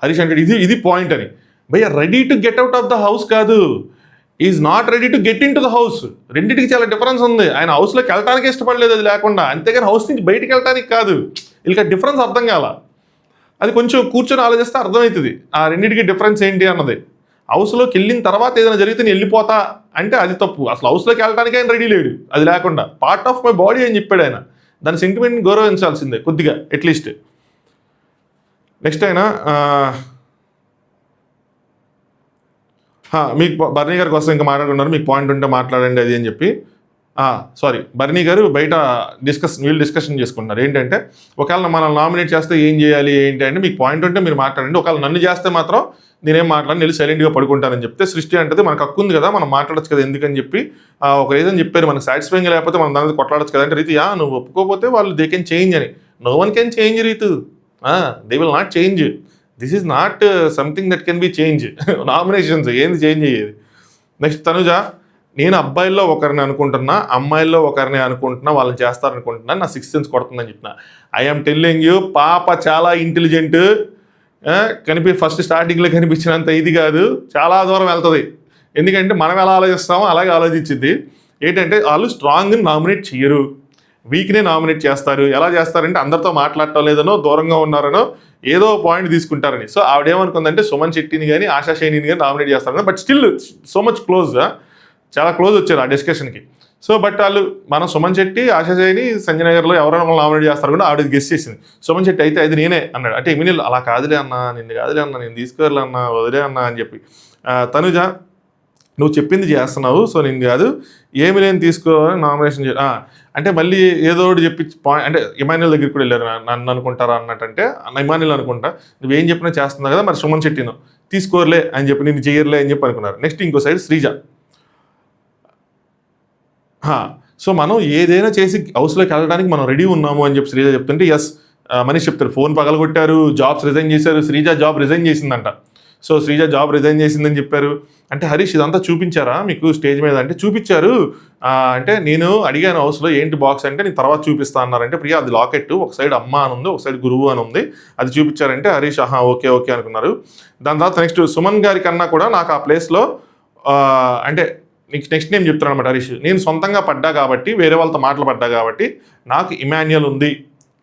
హరీష్ అంటాడు ఇది పాయింట్ అని. భయ్య ready to get out of the house కాదు, is not ready to get into the house. రెండింటికి చాలా డిఫరెన్స్ ఉంది. ఆయన హౌస్లోకి వెళ్ళడానికి ఇష్టపడలేదు అది లేకుండా, అంతేగాని హౌస్ నుంచి బయటికి వెళ్ళడానికి కాదు. వీళ్ళకి డిఫరెన్స్ అర్థం కాల. అది కొంచెం కూర్చొని ఆలోచిస్తే అర్థమవుతుంది ఆ రెండింటికి డిఫరెన్స్ ఏంటి అన్నది. హౌస్లోకి వెళ్ళిన తర్వాత ఏదైనా జరిగితే నేను వెళ్ళిపోతా అంటే అది తప్పు. అసలు హౌస్లోకి వెళ్ళడానికి ఆయన రెడీ లేడు అది లేకుండా. పార్ట్ ఆఫ్ మై బాడీ అని చెప్పాడు ఆయన. దాని సెంటిమెంట్ని గౌరవించాల్సిందే కొద్దిగా అట్లీస్ట్. నెక్స్ట్ ఆయన మీకు భరణి గారి కోసం ఇంకా మాట్లాడుకున్నారు, మీకు పాయింట్ ఉంటే మాట్లాడండి అది అని చెప్పి. సారీ భరణి గారు బయట వీళ్ళు డిస్కషన్ చేసుకుంటున్నారు. ఏంటంటే ఒకవేళ మనం నామినేట్ చేస్తే ఏం చేయాలి ఏంటి అంటే మీకు పాయింట్ ఉంటే మీరు మాట్లాడండి, ఒకవేళ నన్ను చేస్తే మాత్రం నేనేం మాట్లాడి నేను సైలెంట్గా పడుకుంటానని చెప్తే సృష్టి అంటే మనకు హక్కు ఉంది కదా మనం మాట్లాడచ్చు కదా ఎందుకని చెప్పి ఒక రీజన్ చెప్పారు. మనకు సాటిస్ఫైయింగ్ లేకపోతే మనం దాని మీద కొట్లాడచ్చు కదా అంటే రీతి నువ్వు ఒప్పుకోకపోతే వాళ్ళు దే కెన్ చేంజ్ అని. No one can change Rithu, they will not change. This is not something that can be change. Nominations ఏంది చేంజ్ అయ్యేది. నెక్స్ట్ తనుజ నేను అబ్బాయిల్లో ఒకరిని అనుకుంటున్నా, అమ్మాయిల్లో ఒకరిని అనుకుంటున్నా, వాళ్ళని చేస్తారనుకుంటున్నా, నా 6th సెన్స్ కొడుతుందని చెప్పిన. ఐఎమ్ టెల్లింగ్ యూ పాప చాలా ఇంటెలిజెంట్. ఫస్ట్ స్టార్టింగ్లో కనిపించినంత ఇది కాదు, చాలా దూరం వెళ్తుంది. ఎందుకంటే మనం ఎలా ఆలోచిస్తామో అలాగే ఆలోచించింది. ఏంటంటే వాళ్ళు స్ట్రాంగ్ని నామినేట్ చేయరు, వీక్నే నామినేట్ చేస్తారు. ఎలా చేస్తారంటే అందరితో మాట్లాడటం లేదనో దూరంగా ఉన్నారనో ఏదో పాయింట్ తీసుకుంటారని. సో ఆవిడేమనుకుందంటే సుమన్ శెట్టిని కానీ ఆశా శైనిని కానీ నామినేట్ చేస్తారని. But still so much close, చాలా క్లోజ్ వచ్చారు ఆ డిస్కషన్కి. సో బట్ వాళ్ళు మనం సుమన్ శెట్టి ఆశా శైని సంజయనగర్లో ఎవరైనా మనం నామినేట్ చేస్తారు కూడా ఆవిడ గెస్ చేసింది. సుమన్ శెట్టి అయితే అది నేనే అన్నాడు. అంటే ఎమినిల్ అలా కాదులే అన్న, నిన్ను కాదులే అన్న, నేను తీసుకోవాలి అన్న, వదిలే అన్న అని చెప్పి. తనుజ నువ్వు చెప్పింది చేస్తున్నావు, సో నేను కాదు ఏమి లేని తీసుకోవాలని నామినేషన్ అంటే మళ్ళీ ఏదో ఒకటి చెప్పి అంటే ఇమాన్యుల్ దగ్గరికి కూడా వెళ్ళారు. నన్ను అనుకుంటారా అన్నట్టంటే ఇమాన్యుల్ అనుకుంటా నువ్వేం చెప్పినా చేస్తున్నావు కదా, మరి సుమన్ శెట్టిను తీసుకోరలే అని చెప్పి నిన్ను చేయర్లే అని చెప్పి అనుకున్నారు. నెక్స్ట్ ఇంకో సైడ్ శ్రీజ. సో మనం ఏదైనా చేసి హౌస్లోకి వెళ్ళడానికి మనం రెడీ ఉన్నాము అని చెప్పి శ్రీజ చెప్తుంటే ఎస్ మనీష్ చెప్తారు ఫోన్ పగలగొట్టారు, జాబ్స్ రిజైన్ చేశారు. శ్రీజ జాబ్ రిజైన్ చేసిందంట. సో శ్రీజ జాబ్ రిజైన్ చేసిందని చెప్పారు. అంటే హరీష్ ఇదంతా చూపించారా మీకు స్టేజ్ మీద అంటే చూపించారు. అంటే నేను అడిగాను హౌస్లో ఏంటి బాక్స్ అంటే నేను తర్వాత చూపిస్తా అన్నారంటే ప్రియా అది లాకెట్, ఒక సైడ్ అమ్మ అని ఉంది, ఒక సైడ్ గురువు అని ఉంది, అది చూపించారంటే హరీష్ ఓకే ఓకే అనుకున్నారు. దాని తర్వాత నెక్స్ట్ సుమన్ గారి కన్నా కూడా నాకు ఆ ప్లేస్లో అంటే నెక్స్ట్ నేను చెప్తున్నాను అనమాట హరీష్, నేను సొంతంగా పడ్డా కాబట్టి వేరే వాళ్ళతో మాటలు పడ్డా కాబట్టి నాకు ఇమాన్యుయల్ ఉంది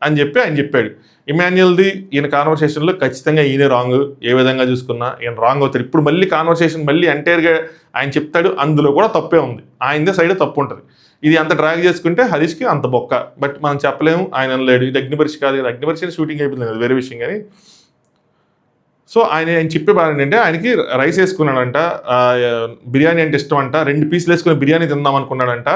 అని చెప్పి ఆయన చెప్పాడు. ఇమాన్యుయల్ది ఈయన కాన్వర్సేషన్లో ఖచ్చితంగా ఈయనే రాంగ్, ఏ విధంగా చూసుకున్నా ఈయన రాంగ్ అవుతాడు. ఇప్పుడు మళ్ళీ కాన్వర్సేషన్ మళ్ళీ ఎంటైర్గా ఆయన చెప్తాడు, అందులో కూడా తప్పే ఉంది, ఆయనదే సైడే తప్పు ఉంటుంది. ఇది అంత డ్రాగ్ చేసుకుంటే హరీష్కి అంత బొక్క. బట్ మనం చెప్పలేము, ఆయన లేడు. ఇది అగ్నిపరీక్ష కాదు కదా, అగ్నిపరీక్ష షూటింగ్ అయిపోయింది కదా, వేరే విషయం. కానీ సో ఆయన చెప్పే బాగా ఏంటంటే ఆయనకి రైస్ వేసుకున్నాడంట, బిర్యానీ అంటే ఇష్టం అంట, 2 పీసులు వేసుకుని బిర్యానీ తిందాం అనుకున్నాడంట.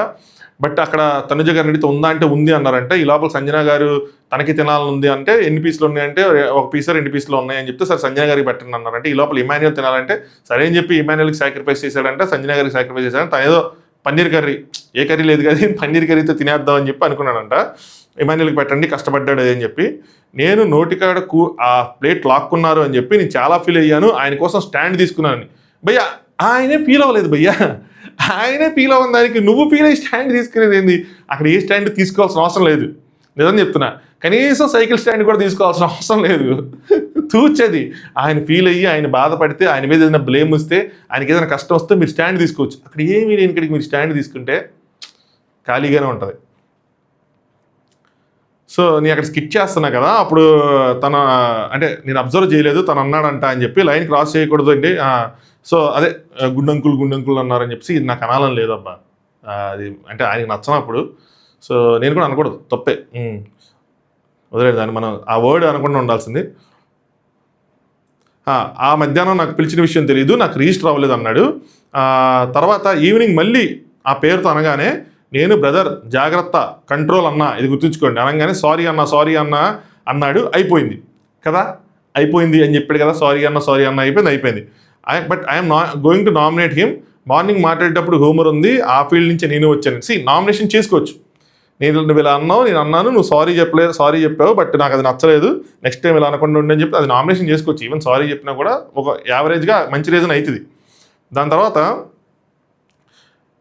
బట్ అక్కడ తనుజ గారిని అడిగితే ఉందా అంటే ఉంది అన్నారంట. ఈ లోపల సంజన గారు తనకి తినాలని ఉంది అంటే ఎన్ని పీసులు ఉన్నాయంటే 1 పీస్ 2 పీసులు ఉన్నాయని చెప్తే సరే సంజన గారికి పెట్టండి అన్నారంటే. ఈ లోపల ఇమాన్యుయల్ తినాలంటే సరే అని చెప్పి ఇమాన్యుయల్కి సాక్రిఫైస్ చేశాడంట, సంజన గారికి సాక్రిఫైస్ చేశాడంట. తను ఏదో పన్నీర్ కర్రీ, ఏ కర్రీ లేదు కానీ పన్నీర్ కర్రీతో తినేద్దాం అని చెప్పి అనుకున్నాడంట. ఇమాన్యుయల్కి పెట్టండి కష్టపడ్డాడు అని చెప్పి. నేను నోటికాడకు ఆ ప్లేట్ లాక్కున్నారు అని చెప్పి నేను చాలా ఫీల్ అయ్యాను, ఆయన కోసం స్టాండ్ తీసుకున్నాను. భయ్యా ఆయనే ఫీల్ అవ్వలేదు భయ్యా, ఆయనే ఫీల్ అవ్వని దానికి నువ్వు ఫీల్ అయ్యి స్టాండ్ తీసుకునేది ఏంది? అక్కడ ఏ స్టాండ్ తీసుకోవాల్సిన అవసరం లేదు, నిజం చెప్తున్నా. కనీసం సైకిల్ స్టాండ్ కూడా తీసుకోవాల్సిన అవసరం లేదు. తూచది ఆయన ఫీల్ అయ్యి ఆయన బాధపడితే ఆయన మీద ఏదైనా బ్లేమ్ వస్తే ఆయనకి ఏదైనా కష్టం వస్తే మీరు స్టాండ్ తీసుకోవచ్చు. అక్కడ ఏమీ లేని ఇక్కడికి మీరు స్టాండ్ తీసుకుంటే ఖాళీగానే ఉంటుంది. సో నేను అక్కడ స్కిట్ చేస్తున్నా కదా, అప్పుడు తన అంటే నేను అబ్జర్వ్ చేయలేదు తను అన్నాడంట అని చెప్పి లైన్ క్రాస్ చేయకూడదు అండి. సో అదే గుండంకులు అన్నారని చెప్పి ఇది నాకు అనాలని లేదబ్బా, అది అంటే ఆయనకి నచ్చనప్పుడు. సో నేను కూడా అనకూడదు, తప్పే, వదిలేదు దాన్ని, మనం ఆ వర్డ్ అనకుండా ఉండాల్సింది. ఆ మధ్యాహ్నం నాకు పిలిచిన విషయం తెలియదు, నాకు రిజిస్టర్ అవ్వలేదు అన్నాడు. తర్వాత ఈవినింగ్ మళ్ళీ ఆ పేరుతో అనగానే నేను బ్రదర్ జాగ్రత్త కంట్రోల్ అన్నా, ఇది గుర్తుంచుకోండి అనగానే సారీ అన్నా అన్నాడు. అయిపోయింది కదా, అయిపోయింది అని చెప్పాడు కదా, సారీ అన్న అయిపోయింది. But I'm going to nominate him. Morning మాట్లాడేటప్పుడు హ్యూమర్ ఉంది, ఆ ఫీల్డ్ నుంచి నేను వచ్చాను. నామినేషన్ చేసుకోవచ్చు, నువ్వు ఇలా అన్నావు, నేను అన్నాను, నువ్వు సారీ చెప్పావు, బట్ నాకు అది నచ్చలేదు, నెక్స్ట్ టైం ఇలా అనకుండా ఉండని చెప్పి అది నామినేషన్ చేసుకోవచ్చు. ఈవెన్ సారీ చెప్పినా కూడా ఒక యావరేజ్గా మంచి రీజన్ అవుతుంది. దాని తర్వాత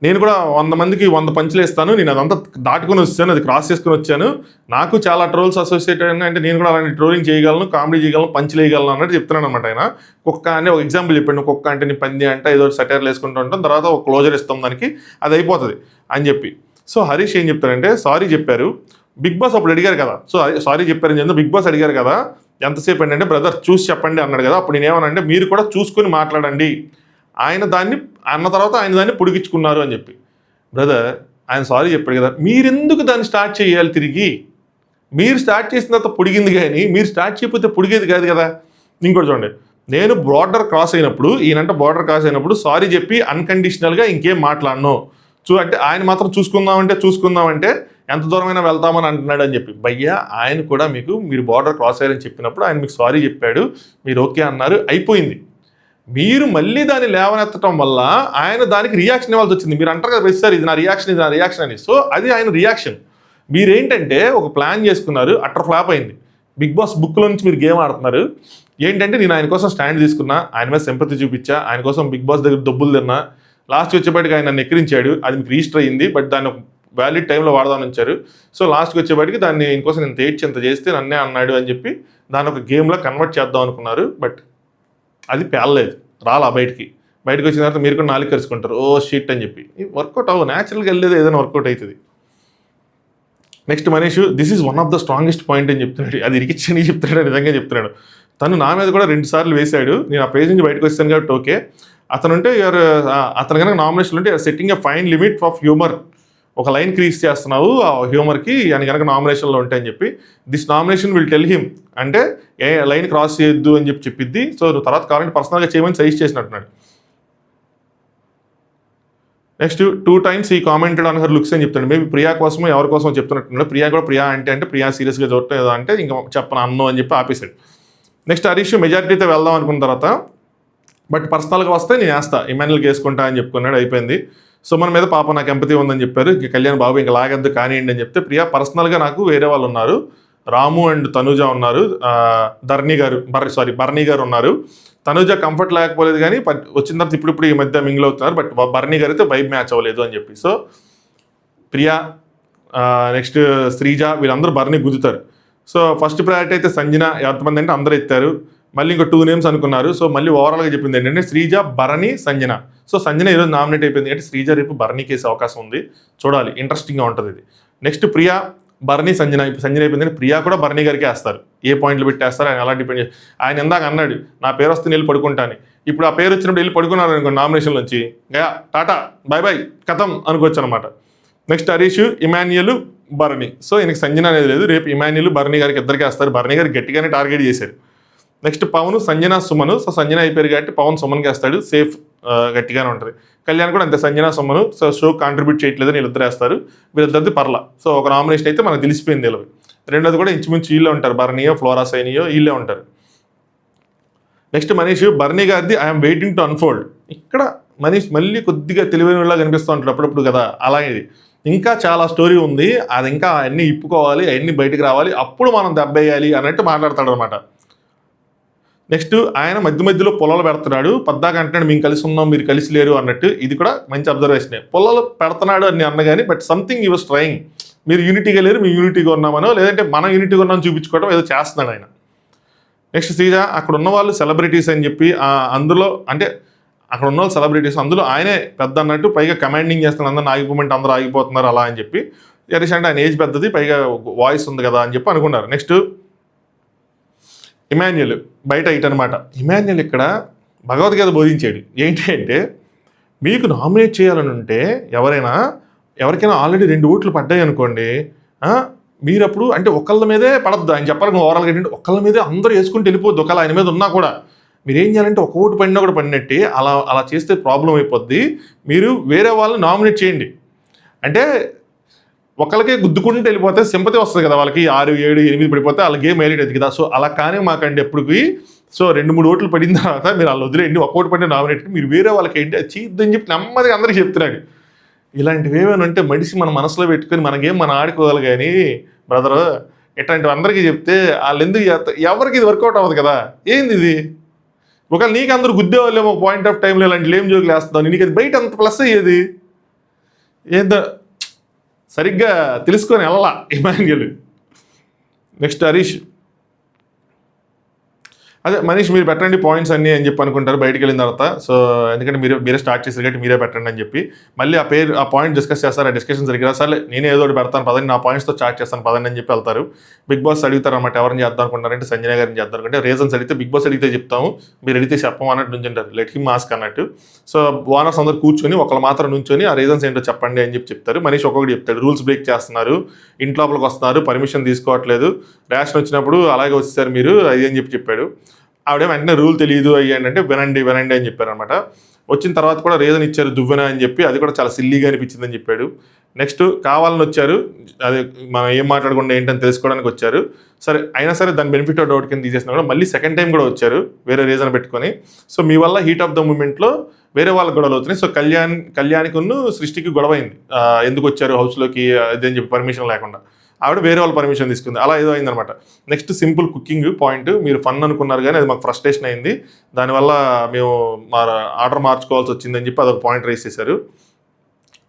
నేను కూడా 100 మందికి 100 పంచులు ఇస్తాను, నేను అదంతా దాటుకొని వచ్చాను, అది క్రాస్ చేసుకుని వచ్చాను, నాకు చాలా ట్రోల్స్ అసోసియేట్ అయినా, అంటే నేను కూడా అలాంటి ట్రోలింగ్ చేయగలను, కామెడీ చేయగలను, పంచులు వేయగలను అన్నట్టు చెప్తున్నాను అనమాట. ఆయన కుక్క అని ఒక ఎగ్జాంపుల్ చెప్పాడు, కుక్క అంటే నీ పంది అంటే ఏదో సెటైర్లు వేసుకుంటూ ఉంటాం, తర్వాత ఒక క్లోజర్ ఇస్తాం దానికి, అది అయిపోతుంది అని చెప్పి. సో హరీష్ ఏం చెప్తారంటే సారీ చెప్పారు, బిగ్ బాస్ అప్పుడు అడిగారు కదా, సో సారీ చెప్పారని చెప్పి బిగ్ బాస్ అడిగారు కదా ఎంతసేపు అంటే బ్రదర్ చూసి చెప్పండి అన్నాడు కదా, అప్పుడు నేనేమనంటే మీరు కూడా చూసుకుని మాట్లాడండి, ఆయన దాన్ని అన్న తర్వాత ఆయన దాన్ని పొడిగించుకున్నారు అని చెప్పి. బ్రదర్ ఆయన సారీ చెప్పాడు కదా, మీరెందుకు దాన్ని స్టార్ట్ చేయాలి తిరిగి, మీరు స్టార్ట్ చేసిన తర్వాత పొడిగింది, కానీ మీరు స్టార్ట్ చేయకపోతే పొడిగేది కాదు కదా. ఇంకోటి చూడండి, నేను బార్డర్ క్రాస్ అయినప్పుడు, ఈయనంటే బార్డర్ క్రాస్ అయినప్పుడు సారీ చెప్పి అన్కండిషనల్గా ఇంకేం మాట్లాడను, అంటే ఆయన మాత్రం చూసుకుందామంటే ఎంత దూరమైనా వెళ్తామని అంటున్నాడు అని చెప్పి. భయ్యా ఆయన కూడా మీరు బార్డర్ క్రాస్ అయ్యారని చెప్పినప్పుడు ఆయన మీకు సారీ చెప్పాడు, మీరు ఓకే అన్నారు, అయిపోయింది. మీరు మళ్ళీ దాన్ని లేవనెత్తడం వల్ల ఆయన దానికి రియాక్షన్ ఇవ్వాల్సి వచ్చింది. మీరు అంటారు కదా ప్రతిసారి ఇది నా రియాక్షన్ అని. సో అది ఆయన రియాక్షన్. మీరేంటంటే ఒక ప్లాన్ చేసుకున్నారు, అట్టర్ ఫ్లాప్ అయింది. బిగ్ బాస్ బుక్లో నుంచి మీరు గేమ్ ఆడుతున్నారు. ఏంటంటే నేను ఆయన కోసం స్టాండ్ తీసుకున్నా, ఆయన మీద సింపతి చూపించా, ఆయన కోసం బిగ్ బాస్ దగ్గర డబ్బులు తిన్నా, లాస్ట్ వచ్చేపాటికి ఆయన నన్ను ఎక్కిరించాడు, అది మీకు రిజిస్టర్ అయింది, బట్ దాన్ని వ్యాలిడ్ టైంలో వాడదామని వచ్చారు. సో లాస్ట్కి వచ్చేపాటికి దాన్ని ఇంకోసం నేను ఎంత చేస్తే నన్నే అన్నాడు అని చెప్పి దాన్ని ఒక గేమ్లో కన్వర్ట్ చేద్దాం అనుకున్నారు. బట్ అది పేలలేదు, రాలా బయటికి వచ్చిన తర్వాత మీరు కూడా నాలుగు కలుసుకుంటారు, ఓ షీట్ అని చెప్పి. వర్కౌట్ అవ్వ, న్యాచురల్గా వెళ్ళేది ఏదైనా వర్కౌట్ అవుతుంది. Next Manish, this is one of the strongest point అని చెప్తున్నాడు, అది ఇరికిచ్చని చెప్తున్నాడు, నిజంగా చెప్తున్నాడు. తను నా మీద కూడా 2 సార్లు వేశాడు, నేను ఆ పేజ్ నుంచి బయటకు వచ్చాను కాబట్టి ఓకే. అతను కనుక నామినేషన్ ఉంటే setting a fine limit of humour, ఒక లైన్ క్రీజ్ చేస్తున్నావు ఆ హ్యూమర్కి అని కనుక నామినేషన్లో ఉంటాయని చెప్పి. This nomination will tell him, అంటే ఏ లైన్ క్రాస్ చేయొద్దు అని చెప్పిద్ది. సో నువ్వు తర్వాత కావాలంటే పర్సనల్గా చేయమని సజెస్ట్ చేసినట్టున్నాడు. నెక్స్ట్ 2 times ఈ కామెంటెడ్ ఆన్ హర్ లుక్స్ అని చెప్తాడు. మేబీ ప్రియా కోసమో ఎవరి కోసం చెప్తున్నట్టున్నాడు. ప్రియా కూడా ప్రియా అంటే ప్రియా సీరియస్గా చూడటం ఏదో అంటే ఇంకా చెప్పను అన్నో అని చెప్పి ఆపేశాడు. నెక్స్ట్ హరీష్ మెజారిటీతో వెళ్దాం అనుకున్న తర్వాత బట్ పర్సనల్గా వస్తే నేను వేస్తా, ఇమాన్యుల్కి వేసుకుంటా అని చెప్పుకున్నాడు, అయిపోయింది. సుమన్ మీద పాప నాకు ఎంపతి ఉందని చెప్పారు, ఇక కళ్యాణ్ బాబు ఇంకా లాగద్దు కానివ్వండి అని చెప్తే ప్రియా పర్సనల్గా నాకు వేరే వాళ్ళు ఉన్నారు, రాము అండ్ తనుజ ఉన్నారు, బర్నీ గారు ఉన్నారు. తనుజ కంఫర్ట్ లేకపోలేదు కానీ వచ్చిన తర్వాత ఇప్పుడు ఈ మధ్య మింగిల్ అవుతున్నారు, బట్ బర్నీ గారు అయితే వైబ్ మ్యాచ్ అవ్వలేదు అని చెప్పి. సో ప్రియా, నెక్స్ట్ శ్రీజ, వీళ్ళందరూ బర్నీ గుద్దుతారు. సో ఫస్ట్ ప్రయారిటీ అయితే సంజన, ఎంతమంది అంటే అందరూ ఎత్తారు. మళ్ళీ ఇంకో 2 names అనుకున్నారు. సో మళ్ళీ ఓవరాల్గా చెప్పింది ఏంటంటే శ్రీజ, భరణి, సంజన. సో సంజన ఈరోజు నామినేట్ అయిపోయింది, అంటే శ్రీజ రేపు భరణికి వేసే అవకాశం ఉంది, చూడాలి, ఇంట్రెస్టింగ్గా ఉంటుంది ఇది. నెక్స్ట్ ప్రియా, భరణి, సంజన. ఇప్పుడు సంజన అయిపోయింది, ప్రియా కూడా భరణి గారికి వేస్తారు. ఏ పాయింట్లు పెట్టేస్తారు ఆయన అలా డిపెండ్ చేస్తారు. ఆయన ఇందాక అన్నాడు నా పేరు వస్తే వెళ్ళి పడుకుంటాను, ఇప్పుడు ఆ పేరు వచ్చినప్పుడు వెళ్ళి పడుకున్నారు అనుకో నామినేషన్ నుంచి, టాటా బాయ్ బాయ్ కథం అనుకోవచ్చు అనమాట. Next Harish, Emmanuel, Bharani. So ఈయనకి సంజన అనేది లేదు, రేపు ఇమాన్యుల్ భరణి గారికి ఇద్దరికి వేస్తారు. భరణి గారికి గట్టిగానే టార్గెట్ చేశారు. నెక్స్ట్ పవన్, సంజన, సుమను. సో సంజన అయిపోయారు కాబట్టి పవన్ సుమన్కి వేస్తాడు, సేఫ్, గట్టిగానే ఉంటుంది. కళ్యాణ్ కూడా అంతే, సంజన, సుమను. సో షో కాంట్రిబ్యూట్ చేయట్లేదని వీళ్ళిద్దరు వేస్తారు, వీళ్ళిద్దరిది పర్లా. సో ఒక నామినేషన్ అయితే మనకు తెలిసిపోయింది వీళ్ళవి. రెండోది కూడా ఇంచుమించు వీళ్ళే ఉంటారు, భరణియో ఫ్లోరా సైనియో వీళ్ళే ఉంటారు. నెక్స్ట్ మనీష్, భరణి గారిది ఐఎమ్ వెయిటింగ్ టు అన్ఫోల్డ్. ఇక్కడ మనీష్ మళ్ళీ కొద్దిగా తెలివైనలా కనిపిస్తూ ఉంటాడు అప్పుడప్పుడు కదా, అలా ఇది ఇంకా చాలా స్టోరీ ఉంది, అది ఇంకా అన్నీ ఇప్పుకోవాలి, అవన్నీ బయటకు రావాలి, అప్పుడు మనం దెబ్బేయాలి అన్నట్టు మాట్లాడతాడు అనమాట. నెక్స్ట్ ఆయన మధ్యలో పొలాలు పెడుతున్నాడు, పద్దాక అంటున్నాడు మేము కలిసి ఉన్నాం, మీరు కలిసి లేరు అన్నట్టు. ఇది కూడా మంచి అబ్జర్వేషనే, పొలాలు పెడుతున్నాడు అని అన్నగాని బట్ సంథింగ్ ఈ వాస్ ట్రైయింగ్. మీరు యూనిటీగా లేరు, మేము యూనిటీగా ఉన్నామనో లేదంటే మనం యూనిటీగా ఉన్నామని చూపించుకోవడం ఏదో చేస్తున్నాడు ఆయన. నెక్స్ట్ శ్రీజ, అక్కడ ఉన్న వాళ్ళు సెలబ్రిటీస్ అని చెప్పి, అందులో అంటే అక్కడ ఉన్న వాళ్ళు సెలబ్రిటీస్, అందులో ఆయనే పెద్ద అన్నట్టు, పైగా కమాండింగ్ చేస్తున్నాడు, అందరూ ఆగిపోమంటే అందరూ ఆగిపోతున్నారు అలా అని చెప్పి. హరీష్ అంటే ఆయన ఏజ్ పెద్దది, పైగా వాయిస్ ఉంది కదా అని చెప్పి అనుకున్నారు. నెక్స్ట్ ఇమాన్యుల్, బయట ఇట్ అనమాట. ఇమాన్యుల్ ఇక్కడ భగవద్గీత బోధించాడు. ఏంటి అంటే మీకు నామినేట్ చేయాలని ఉంటే ఎవరికైనా ఆల్రెడీ 2 ఓట్లు పడ్డాయి అనుకోండి, మీరప్పుడు అంటే ఒకళ్ళ మీదే పడద్దు. ఆయన చెప్పాలి ఓవరాల్గా ఏంటంటే ఒకళ్ళ మీదే అందరూ వేసుకుంటూ వెళ్ళిపోద్ది. ఒకవేళ ఆయన మీద ఉన్నా కూడా మీరు ఏం చేయాలంటే ఒక ఓటు పడినా కూడా పడినట్టే అలా చేస్తే ప్రాబ్లం అయిపోద్ది. మీరు వేరే వాళ్ళని నామినేట్ చేయండి. అంటే ఒకళ్ళకే గుద్దుకుంటూ వెళ్ళిపోతే సింపతి వస్తుంది కదా వాళ్ళకి, 6, 7, 8 పడిపోతే వాళ్ళ గేమ్ హైలైట్ అవుతుంది కదా. సో అలా కానీ మాకండి ఎప్పటికి. సో 2-3 ఓట్లు పడిన తర్వాత మీరు వాళ్ళు వదిలేయండి, ఒక ఓటు పడిన నామినేట్ మీరు వేరే వాళ్ళకి ఏంటి అది చేయొద్దని చెప్పి నెమ్మదిగా అందరికీ చెప్తున్నాడు. ఇలాంటివి ఏమైనా ఉంటే మనిషి మన మనసులో పెట్టుకుని మన గేమ్ మనం ఆడుకోవాలి. కానీ బ్రదరు ఇట్లాంటివి అందరికీ చెప్తే వాళ్ళు ఎందుకు చేస్తారు? ఎవరికి ఇది వర్కౌట్ అవ్వదు కదా. ఏంది ఇది? ఒకవేళ నీకు అందరూ గుద్దేవాళ్ళేమో పాయింట్ ఆఫ్ టైంలో ఇలాంటి లేమ్ జోకులు వేస్తున్నావు, నీకు అది బయట అంత ప్లస్ అయ్యేది ఏందో సరిగ్గా తెలుసుకొని వెళ్ళాలా ఇమాన్యుయల్. నెక్స్ట్ హరీష్, అదే మనీష్ మీరు పెట్టండి పాయింట్స్ అన్నీ అని చెప్పి అనుకుంటారు బయటికి వెళ్ళిన తర్వాత. సో ఎందుకంటే మీరే స్టార్ట్ చేశారు కాబట్టి మీరే పెట్టండి అని చెప్పి మళ్ళీ ఆ పాయింట్ డిస్కస్ చేస్తారు. ఆ డిస్కషన్ జరిగిన సరే నేనే ఏదో ఒకటి పెడతాను పదండి, నా పాయింట్స్తో స్టార్ట్ చేస్తాను పదండి అని చెప్పి వెళ్తారు. బిగ్ బాస్ అడుగుతారు అన్నమాట, ఎవరిని చేద్దాం అనుకుంటారంటే సంజయ్ గారిని చేద్దాం అనుకుంటే రీజన్స్ అడిగితే బిగ్ బాస్ అడిగితే చెప్తాము, మీరు అడిగితే చెప్పము అన్నట్టు నుంచుంటారు. లెట్ హిమ్ ఆస్క్ అన్నట్టు. సో ఓనర్స్ అందరూ కూర్చొని ఒకళ్ళు మాత్రం నుంచొని ఆ రీజన్స్ ఏంటో చెప్పండి అని చెప్పి చెప్తారు. మనీష్ ఒక్కొక్కటి చెప్తాడు. రూల్స్ బ్రేక్ చేస్తున్నారు, ఇంట్లోపలికి వస్తున్నారు, పర్మిషన్ తీసుకోవట్లేదు, రేషన్ వచ్చినప్పుడు అలాగే వచ్చేసారు మీరు అది అని చెప్పాడు. ఆవిడ వెంటనే రూల్ తెలియదు అయ్యంటే వినండి అని చెప్పారు అనమాట. వచ్చిన తర్వాత కూడా రీజన్ ఇచ్చారు దువ్వెన అని చెప్పి, అది కూడా చాలా సిల్లీగా అనిపించింది అని చెప్పాడు. నెక్స్ట్ కావాలని వచ్చారు, అది మనం ఏం మాట్లాడకుండా ఏంటని తెలుసుకోవడానికి వచ్చారు. సరే అయినా సరే దాని బెనిఫిట్ ఆఫ్ డౌట్ కింద తీసేసినా కూడా మళ్ళీ సెకండ్ టైం కూడా వచ్చారు వేరే రీజన్ పెట్టుకొని. సో మీ వల్ల హీట్ ఆఫ్ ద మూమెంట్లో వేరే వాళ్ళకి గొడవలు అవుతున్నాయి. సో కళ్యాణ్కి సృష్టికి గొడవ అయింది, ఎందుకు వచ్చారు హౌస్లోకి అదని చెప్పి పర్మిషన్ లేకుండా. ఆవిడ వేరే వాళ్ళ పర్మిషన్ తీసుకుంది, అలా ఏదో అయిందనమాట. నెక్స్ట్ సింపుల్ కుకింగ్ పాయింట్, మీరు ఫన్ అనుకున్నారు కానీ అది మాకు ఫ్రస్ట్రేషన్ అయింది, దానివల్ల మేము మా ఆర్డర్ మార్చుకోవాల్సి వచ్చిందని చెప్పి అదొక పాయింట్ రైస్ చేశారు.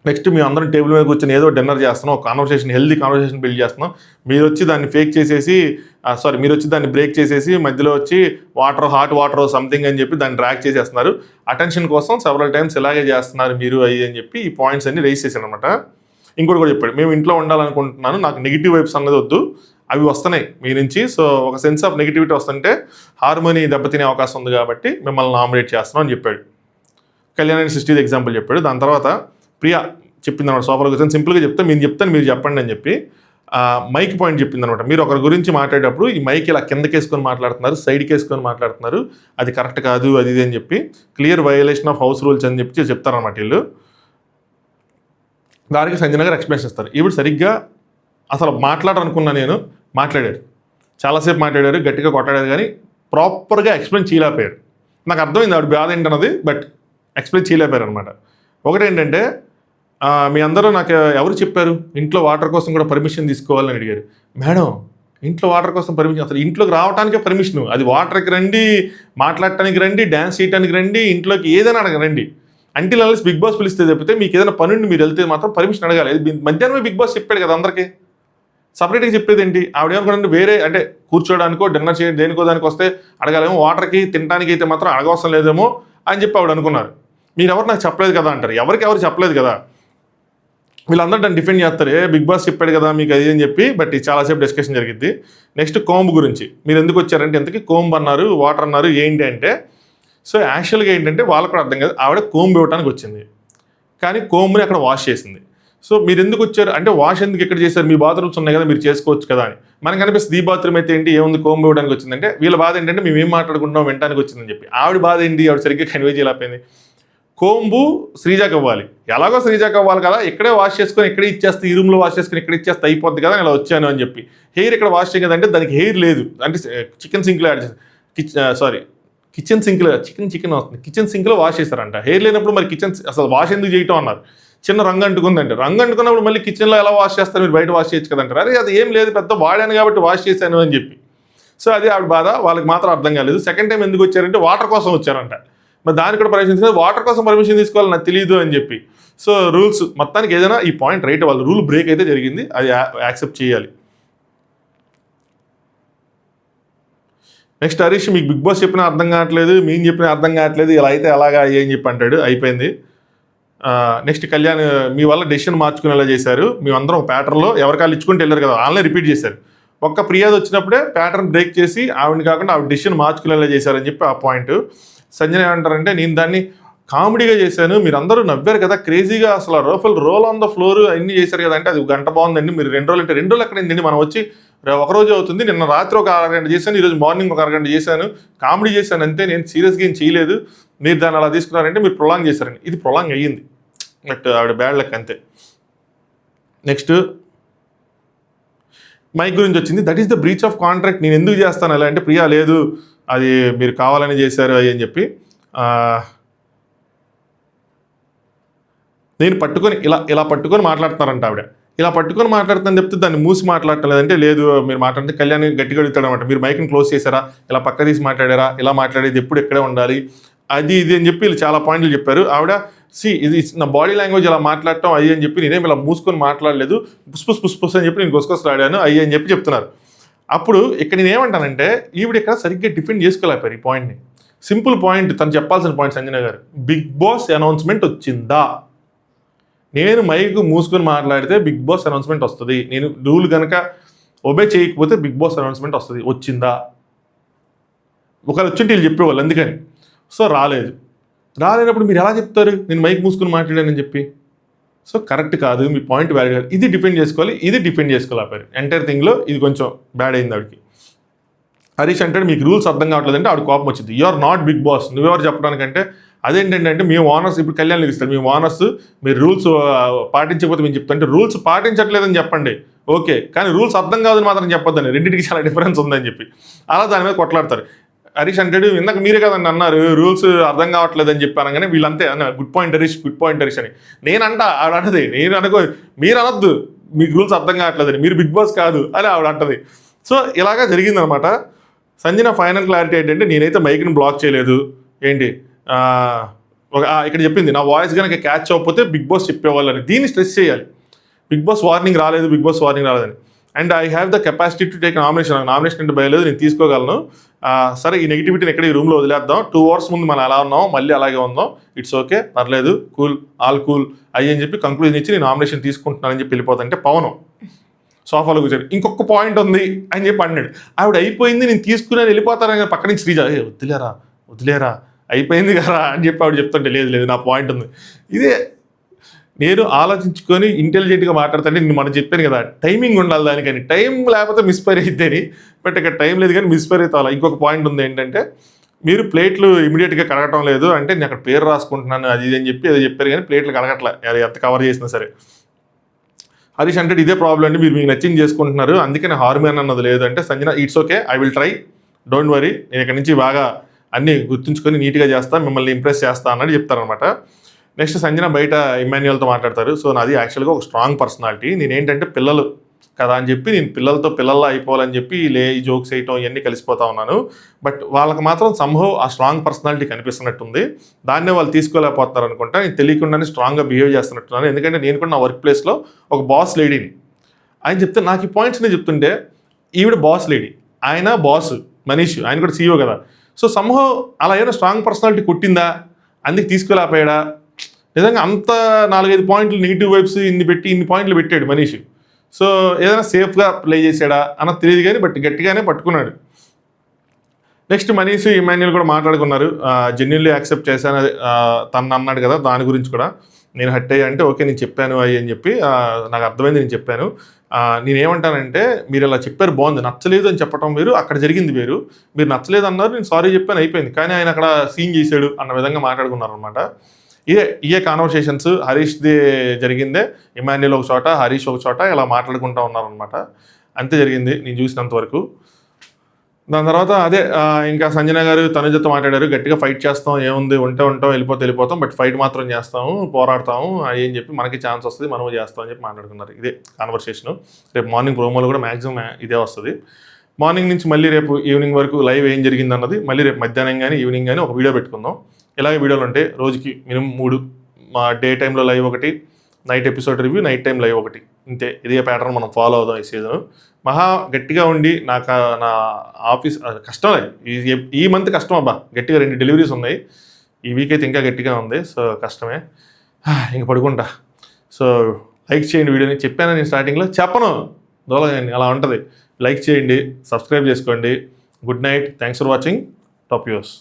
నెక్స్ట్ మేము అందరం టేబుల్ మీద కూర్చొని ఏదో డిన్నర్ చేస్తున్నాం, ఒక కాన్వర్సేషన్ హెల్దీ కాన్వర్సేషన్ బిల్డ్ చేస్తున్నాం, మీరు వచ్చి దాన్ని బ్రేక్ చేసేసి మధ్యలో వచ్చి హాట్ వాటర్ సంథింగ్ అని చెప్పి దాన్ని డ్రాగ్ చేసేస్తున్నారు, అటెన్షన్ కోసం సెవరల్ టైమ్స్ ఇలాగే చేస్తున్నారు మీరు అయ్యి అని చెప్పి ఈ పాయింట్స్ అన్ని రైస్ చేశాను అనమాట. ఇంకోటి కూడా చెప్పాడు, మేము ఇంట్లో ఉండాలనుకుంటున్నాను, నాకు నెగిటివ్ వైబ్స్ అన్నది వద్దు, అవి వస్తున్నాయి మీ నుంచి. సో ఒక సెన్స్ ఆఫ్ నెగిటివిటీ వస్తుంటే హార్మోనీ దెబ్బతినే అవకాశం ఉంది కాబట్టి మిమ్మల్ని నామినేట్ చేస్తున్నాం అని చెప్పాడు. కళ్యాణ్ సృష్టి ఎగ్జాంపుల్ చెప్పాడు. దాని తర్వాత ప్రియా చెప్పింది అనమాట, సోఫాలో కూర్చొని సింపుల్గా చెప్తే నేను చెప్తాను మీరు చెప్పండి అని చెప్పి మైక్ పాయింట్ చెప్పింది అనమాట. మీరు ఒకరి గురించి మాట్లాడేటప్పుడు ఈ మైక్ ఇలా కిందకేసుకొని మాట్లాడుతున్నారు, సైడ్కి వేసుకొని మాట్లాడుతున్నారు, అది కరెక్ట్ కాదు అది ఇది అని చెప్పి clear violation of house rules అని చెప్పి చెప్తారన్నమాట వీళ్ళు. దానికి సంజయ్ గారు ఎక్స్ప్లెయిన్ చేస్తారు. ఇప్పుడు సరిగ్గా అసలు మాట్లాడాలనుకున్నా నేను మాట్లాడారు, చాలాసేపు మాట్లాడారు, గట్టిగా కొట్టాడారు, కానీ ప్రాపర్గా ఎక్స్ప్లెయిన్ చేయలేకపోయారు. నాకు అర్థమైంది ఆవిడ బాధ ఏంటన్నది, బట్ ఎక్స్ప్లెయిన్ చేయలేకపోయారు అనమాట. ఒకటేంటంటే మీ అందరూ నాకు ఎవరు చెప్పారు ఇంట్లో వాటర్ కోసం కూడా పర్మిషన్ తీసుకోవాలని అడిగారు. మేడం ఇంట్లో వాటర్ కోసం పర్మిషన్, అసలు ఇంట్లోకి రావడానికే పర్మిషను, అది వాటర్కి రండి, మాట్లాడటానికి రండి, డ్యాన్స్ చేయడానికి రండి, ఇంట్లోకి ఏదైనా అడగరండి. అంటే అలసి బిగ్ బాస్ పిలిస్తే చెప్తే మీకు ఏదైనా పని ఉండి మీరు వెళ్తే మాత్రం పర్మిషన్ అడగాలి. మధ్యాహ్నమే బిగ్ బాస్ చెప్పాడు కదా అందరికీ, సపరేట్గా చెప్పేది ఏంటి? ఆవిడ ఏమనుకుంటే వేరే అంటే కూర్చోడానికో డిన్నర్ చేయడం దేనికో దానికి వస్తే అడగాలేమో, వాటర్కి తినడానికి అయితే మాత్రం అడగవసరం లేదేమో అని చెప్పి ఆవిడ అనుకున్నారు. మీరు ఎవరు నాకు చెప్పలేదు కదా అంటారు, ఎవరు చెప్పలేదు కదా. వీళ్ళందరూ దాన్ని డిఫెండ్ చేస్తారు, బిగ్ బాస్ చెప్పాడు కదా మీకు అది అని చెప్పి. బట్ చాలాసేపు డిస్కషన్ జరిగింది. నెక్స్ట్ కోంబ్ గురించి, మీరు ఎందుకు వచ్చారంటే ఎంతకి కోంబ్ అన్నారు, వాటర్ అన్నారు, ఏంటి అంటే సో యాక్చువల్గా ఏంటంటే వాళ్ళకు కూడా అర్థం కాదు, ఆవిడ కోంబ్ ఇవ్వడానికి వచ్చింది కానీ కోంబ్ని అక్కడ వాష్ చేసింది. సో మీరు ఎందుకు వచ్చారు అంటే వాష్ ఎందుకు ఎక్కడ చేశారు, మీ బాత్రూమ్స్ ఉన్నాయి కదా మీరు చేసుకోవచ్చు కదా అని. మనకు అనిపిస్తుంది ఈ బాత్రూమ్ అయితే ఏంటి ఏముంది కోంబ్ ఇవ్వడానికి వచ్చిందంటే, వీళ్ళ బాధ ఏంటంటే మేము ఏం మాట్లాడుకుంటున్నాం వినడానికి వచ్చిందని చెప్పి. ఆవిడ బాధ ఏంటి, ఆవిడ సరిగ్గా కన్వే చేయలేకపోయింది. కోంబు శ్రీజాకి ఇవ్వాలి, ఎలాగో శ్రీజాకి ఇవ్వాలి కదా, ఇక్కడే వాష్ చేసుకొని ఇక్కడే ఇచ్చేస్తే, ఈ రూమ్లో వాష్ చేసుకొని ఇక్కడ ఇచ్చేస్తే అయిపోద్ది కదా, ఇలా వచ్చాను అని చెప్పి. హెయిర్ ఇక్కడ వాష్ చేయదంటే దానికి హెయిర్ లేదు అంటే చికెన్ సింక్లో యాడ్ చేసి కిచెన్ సింక్లో వాష్ చేశారంట. హెయిర్ లేనప్పుడు మరి కిచెన్ అసలు వాష్ ఎందుకు చేయటం అన్నారు. చిన్న రంగు అంటుకుందంటే, రంగు అంటుకున్నప్పుడు మళ్ళీ కిచెన్లో ఎలా వాష్ చేస్తారు, మీరు బయట వాష్ చేయొచ్చు కదంటారు. అరే అది ఏం లేదు, పెద్ద వాడాను కాబట్టి వాష్ చేశాను అని చెప్పి. సో అది ఆవిడ బాధ, వాళ్ళకి మాత్రం అర్థం కాలేదు. సెకండ్ టైం ఎందుకు వచ్చారంటే వాటర్ కోసం వచ్చారంట. మరి దానికి కూడా పర్మిషన్ తీసుకోవాలి, వాటర్ కోసం పర్మిషన్ తీసుకోవాలి నాకు తెలియదు అని చెప్పి. సో రూల్స్ మొత్తానికి ఏదైనా ఈ పాయింట్ రైట్, వాళ్ళు రూల్ బ్రేక్ అయితే జరిగింది, అది యాక్సెప్ట్ చేయాలి. నెక్స్ట్ హరీష్, మీకు బిగ్ బాస్ చెప్పినా అర్థం కావట్లేదు, మేము చెప్పినా అర్థం కావట్లేదు, ఇలా అయితే అలాగా ఏం చెప్పి అంటాడు, అయిపోయింది. నెక్స్ట్ కళ్యాణ్, మీ వల్ల డెసిషన్ మార్చుకునేలా చేశారు, మేమందరం ఒక ప్యాటర్న్లో ఎవరికాళ్ళు ఇచ్చుకుంటూ వెళ్ళారు కదా, ఆన్లైన్ రిపీట్ చేశారు. ఒక్క ప్రియాది వచ్చినప్పుడే ప్యాటర్న్ బ్రేక్ చేసి ఆవిడని కాకుండా ఆవిడ డెసిషన్ మార్చుకునేలా చేశారని చెప్పి ఆ పాయింట్. సంజన ఏమంటారంటే నేను దాన్ని కామెడీగా చేశాను, మీరు అందరూ నవ్వారు కదా క్రేజీగా, అసలు రోల్ ఆన్ ద ఫ్లోర్ అన్నీ చేశారు కదా అంటే అది 1 గంట బాగుందండి, మీరు 2 రోజులు అంటే 2 రోజులు ఎక్కడైందండి, మనం వచ్చి ఒకరోజు అవుతుంది, నిన్న రాత్రి ఒక అరగంట చేశాను, ఈరోజు మార్నింగ్ ఒక అరగంట చేశాను, కామెడీ చేశాను అంతే, నేను సీరియస్గా ఏం చేయలేదు, మీరు దాన్ని అలా తీసుకున్నారంటే మీరు ప్రొలాంగ్ చేశారండి. ఇది ప్రొలాంగ్ అయ్యింది, బట్ ఆవిడ బ్యాడ్ లక్ అంతే. నెక్స్ట్ మైక్ గురించి వచ్చింది, that is the breach of contract, నేను ఎందుకు చేస్తాను అలా అంటే ప్రియా లేదు అది మీరు కావాలని చేశారు అని చెప్పి నేను పట్టుకొని ఇలా పట్టుకొని మాట్లాడుతున్నారంట ఆవిడ, ఇలా పట్టుకొని మాట్లాడుతాను చెప్తే దాన్ని మూసి మాట్లాడటం లేదంటే లేదు మీరు మాట్లాడితే కళ్యాణ్ గట్టిగా అడుగుతాడు అనమాట, మీరు మైక్ని క్లోజ్ చేశారా, ఇలా పక్క తీసి మాట్లాడారా, ఇలా మాట్లాడేది ఎప్పుడు ఇక్కడే ఉండాలి అది ఇది అని చెప్పి వీళ్ళు చాలా పాయింట్లు చెప్పారు. ఆవిడ ఇది నా బాడీ లాంగ్వేజ్ ఇలా మాట్లాడటం అయ్యి అని చెప్పి నేనేం ఇలా మూసుకొని మాట్లాడలేదు, పుస్ అని చెప్పి నేను గుసగుసలాడాను అయ్యి అని చెప్పి చెప్తున్నారు. అప్పుడు ఇక్కడ నేను ఏమంటానంటే ఈవిడ ఇక్కడ సరిగ్గా డిఫెండ్ చేసుకోలేకపోయారు ఈ పాయింట్ని. సింపుల్ పాయింట్, తను చెప్పాల్సిన పాయింట్ సంజన గారు, బిగ్ బాస్ అనౌన్స్మెంట్ వచ్చిందా, నేను మైక్ మూసుకొని మాట్లాడితే బిగ్ బాస్ అనౌన్స్మెంట్ వస్తుంది, నేను రూల్ కనుక ఒబే చేయకపోతే బిగ్ బాస్ అనౌన్స్మెంట్ వస్తుంది, వచ్చిందా, ఒకవేళ వచ్చింటే వీళ్ళు చెప్పేవాళ్ళు అందుకని. సో రాలేనప్పుడు మీరు ఎలా చెప్తారు నేను మైక్ మూసుకొని మాట్లాడానని చెప్పి? సో కరెక్ట్ కాదు, మీ పాయింట్ వ్యాలిడ్ కాదు, ఇది డిఫెండ్ చేసుకోవాలి, ఇది డిఫెండ్ చేసుకోలేపారు. ఎంటైర్ థింగ్లో ఇది కొంచెం బ్యాడ్ అయింది ఆవిడకి. హరీష్ అంటే మీకు రూల్స్ అర్థం కావట్లేదంటే ఆవిడ కోపం వచ్చింది, you are not big boss, నువ్వెవరు చెప్పడానికంటే అదేంటంటే మేము ఓనర్స్, ఇప్పుడు కళ్యాణ్ ఇస్తారు, మేము ఓనర్స్ మీరు రూల్స్ పాటించకపోతే మేము చెప్తాం అంటే రూల్స్ పాటించట్లేదని చెప్పండి ఓకే, కానీ రూల్స్ అర్థం కాదని మాత్రం చెప్పొద్దని, రెండింటికి చాలా డిఫరెన్స్ ఉందని చెప్పి అలా దాని మీద కొట్లాడతారు. హరీష్ అంటాడు ఇందాక మీరే కదండి అన్నారు రూల్స్ అర్థం కావట్లేదని చెప్పాను, కానీ వీళ్ళంతే అన్న గుడ్ పాయింట్ హరీష్ అని నేనంట, ఆవిడ అంటది నేను అనుకో మీరు అనొద్దు మీకు రూల్స్ అర్థం కావట్లేదని, మీరు బిగ్ బాస్ కాదు అని ఆవిడ అంటది. సో ఇలాగా జరిగిందనమాట. సంజన ఫైనల్ క్లారిటీ ఏంటంటే నేనైతే మైక్ని బ్లాక్ చేయలేదు, ఏంటి ఇక్కడ చెప్పింది నా వాయిస్ కనుక క్యాచ్ అవ్వకపోతే బిగ్ బాస్ చెప్పేవాళ్ళని, దీన్ని స్ట్రెస్ చేయాలి, బిగ్ బాస్ వార్నింగ్ రాలేదని. And I have the capacity to take nomination అంటే భయలేదు, నేను తీసుకోగలను, సరే ఈ నెగిటివిటీని ఎక్కడ ఈ రూమ్లో వదిలేద్దాం, 2 hours ముందు మనం ఎలా ఉన్నామో మళ్ళీ అలాగే ఉందాం, ఇట్స్ ఓకే పర్లేదు కూల్ ఆల్ కూల్ అయ్యి అని చెప్పి కంక్లూజన్ ఇచ్చి నేను నామినేషన్ తీసుకుంటున్నానని చెప్పి వెళ్ళిపోతుంటే పవన్ సోఫాలో కూర్చొని ఇంకొక పాయింట్ ఉంది అని చెప్పి అన్నాడు. ఆవిడ అయిపోయింది నేను తీసుకుని వెళ్ళిపోతానని పక్క నుంచి శ్రీజ వదిలేరా అయిపోయింది కదా అని చెప్పి ఆవిడ చెప్తుంటే లేదు నా పాయింట్ ఉంది. ఇదే నేను ఆలోచించుకొని ఇంటెలిజెంట్గా మాట్లాడుతుంటే నేను మనం చెప్పాను కదా టైమింగ్ ఉండాలి దానికని, టైం లేకపోతే మిస్ఫైర్ అయిద్దని, బట్ ఇక్కడ టైం లేదు కానీ మిస్ఫైర్ అవుతా. ఇంకొక పాయింట్ ఉంది ఏంటంటే మీరు ప్లేట్లు ఇమీడియట్గా కడగటం లేదు అంటే నేను అక్కడ పేరు రాసుకుంటున్నాను అది ఇది అని చెప్పి అది చెప్పారు కానీ ప్లేట్లు కడగట్లే ఎంత కవర్ చేసినా సరే. హరీష్ అంటే ఇదే ప్రాబ్లం అండి, మీరు మీకు నచ్చింది చేసుకుంటున్నారు అందుకని హార్మోన్ అన్నది లేదు అంటే Sanjana it's okay I will try don't worry, నేను ఇక్కడ నుంచి బాగా అన్నీ గుర్తుంచుకొని నీట్గా చేస్తా, మిమ్మల్ని ఇంప్రెస్ చేస్తా అన్నట్టు చెప్తారనమాట. నెక్స్ట్ సంజన బయట ఇమాన్యుయల్తో మాట్లాడతారు. సో నాది యాక్చువల్గా ఒక స్ట్రాంగ్ పర్సనాలిటీ, నేనేంటంటే పిల్లలు కదా అని చెప్పి నేను పిల్లలతో పిల్లల్లా అయిపోవాలని చెప్పి ఈ జోక్స్ వేయటం ఇవన్నీ కలిసిపోతా ఉన్నాను, బట్ వాళ్ళకి మాత్రం సంభవ్ ఆ స్ట్రాంగ్ పర్సనాలిటీ కనిపిస్తున్నట్టుంది, దాన్నే వాళ్ళు తీసుకోలేకపోతున్నారు అనుకుంటా, నేను తెలియకుండానే స్ట్రాంగ్గా బిహేవ్ చేస్తున్నట్టున్నాను. ఎందుకంటే నేను కూడా నా వర్క్ ప్లేస్లో ఒక బాస్ లేడీని ఆయన చెప్తే నాకు ఈ పాయింట్స్ నేను చెప్తుంటే ఈవిడ బాస్ లేడీ, ఆయన బాస్ మనీష్, ఆయన కూడా సీఈఓ కదా. సో సంభవ్ అలా ఏమైనా స్ట్రాంగ్ పర్సనాలిటీ కొట్టిందా అందుకు తీసుకోలేకపోయాడా, నిజంగా అంత 4-5 పాయింట్లు నెగిటివ్ వైబ్స్ ఇన్ని పాయింట్లు పెట్టాడు మనీష్. సో ఏదైనా సేఫ్గా ప్లే చేశాడా అన్నది తెలియదు కానీ బట్ గట్టిగానే పట్టుకున్నాడు. నెక్స్ట్ మనీష్ ఇమాన్యుయల్ కూడా మాట్లాడుకున్నారు, జెన్యున్లీ యాక్సెప్ట్ చేశాను తను అన్నాడు కదా దాని గురించి కూడా నేను హట్ అయ్యా అంటే ఓకే నేను చెప్పాను అయ్యి అని చెప్పి నాకు అర్థమైంది నేను చెప్పాను. నేనేమంటానంటే మీరు ఇలా చెప్పారు బాగుంది, నచ్చలేదు అని చెప్పడం వేరు, అక్కడ జరిగింది వేరు, మీరు నచ్చలేదు అన్నారు నేను సారీ చెప్పాను అయిపోయింది, కానీ ఆయన అక్కడ సీన్ చేశాడు అన్న విధంగా మాట్లాడుకున్నారు అనమాట. ఇదే కాన్వర్సేషన్స్ హరీష్ది జరిగిందే, ఇమాన్యుయల్ ఒక చోట హరీష్ ఒక చోట ఇలా మాట్లాడుకుంటూ ఉన్నారనమాట, అంతే జరిగింది నేను చూసినంత వరకు. దాని తర్వాత అదే ఇంకా సంజన గారు తనుజతో మాట్లాడారు, గట్టిగా ఫైట్ చేస్తాం ఏముంది ఉంటే ఉంటాం వెళ్ళిపోతాం బట్ ఫైట్ మాత్రం చేస్తాము పోరాడతాము అని చెప్పి మనకి ఛాన్స్ వస్తుంది మనము చేస్తాం అని చెప్పి మాట్లాడుకున్నారు. ఇదే కాన్వర్సేషను. రేపు మార్నింగ్ ప్రోమోలో కూడా మ్యాక్సిమం ఇదే వస్తుంది. మార్నింగ్ నుంచి మళ్ళీ రేపు ఈవినింగ్ వరకు లైవ్ ఏం జరిగింది అన్నది మళ్ళీ రేపు మధ్యాహ్నం కానీ ఈవినింగ్ కానీ ఒక వీడియో పెట్టుకుందాం. ఇలాగే వీడియోలు ఉంటాయి రోజుకి మినిమం 3, మా డే టైంలో లైవ్ ఒకటి, night episode review, night time live ఒకటి, ఇంతే. ఇదే ప్యాటర్న్ మనం ఫాలో అవుదాం ఈ సీజన్. మహా గట్టిగా ఉండి నా ఆఫీస్ కష్టమే ఈ మంత్ కష్టం అబ్బా, గట్టిగా 2 డెలివరీస్ ఉన్నాయి, ఈ వీక్ అయితే ఇంకా గట్టిగా ఉంది, సో కష్టమే ఇంక పడుకుంటా. సో లైక్ చేయండి వీడియోని, చెప్పాను నేను స్టార్టింగ్లో చెప్పను దోలగాని అలా ఉంటుంది. లైక్ చేయండి, సబ్స్క్రైబ్ చేసుకోండి. Good night, thanks for watching, top use.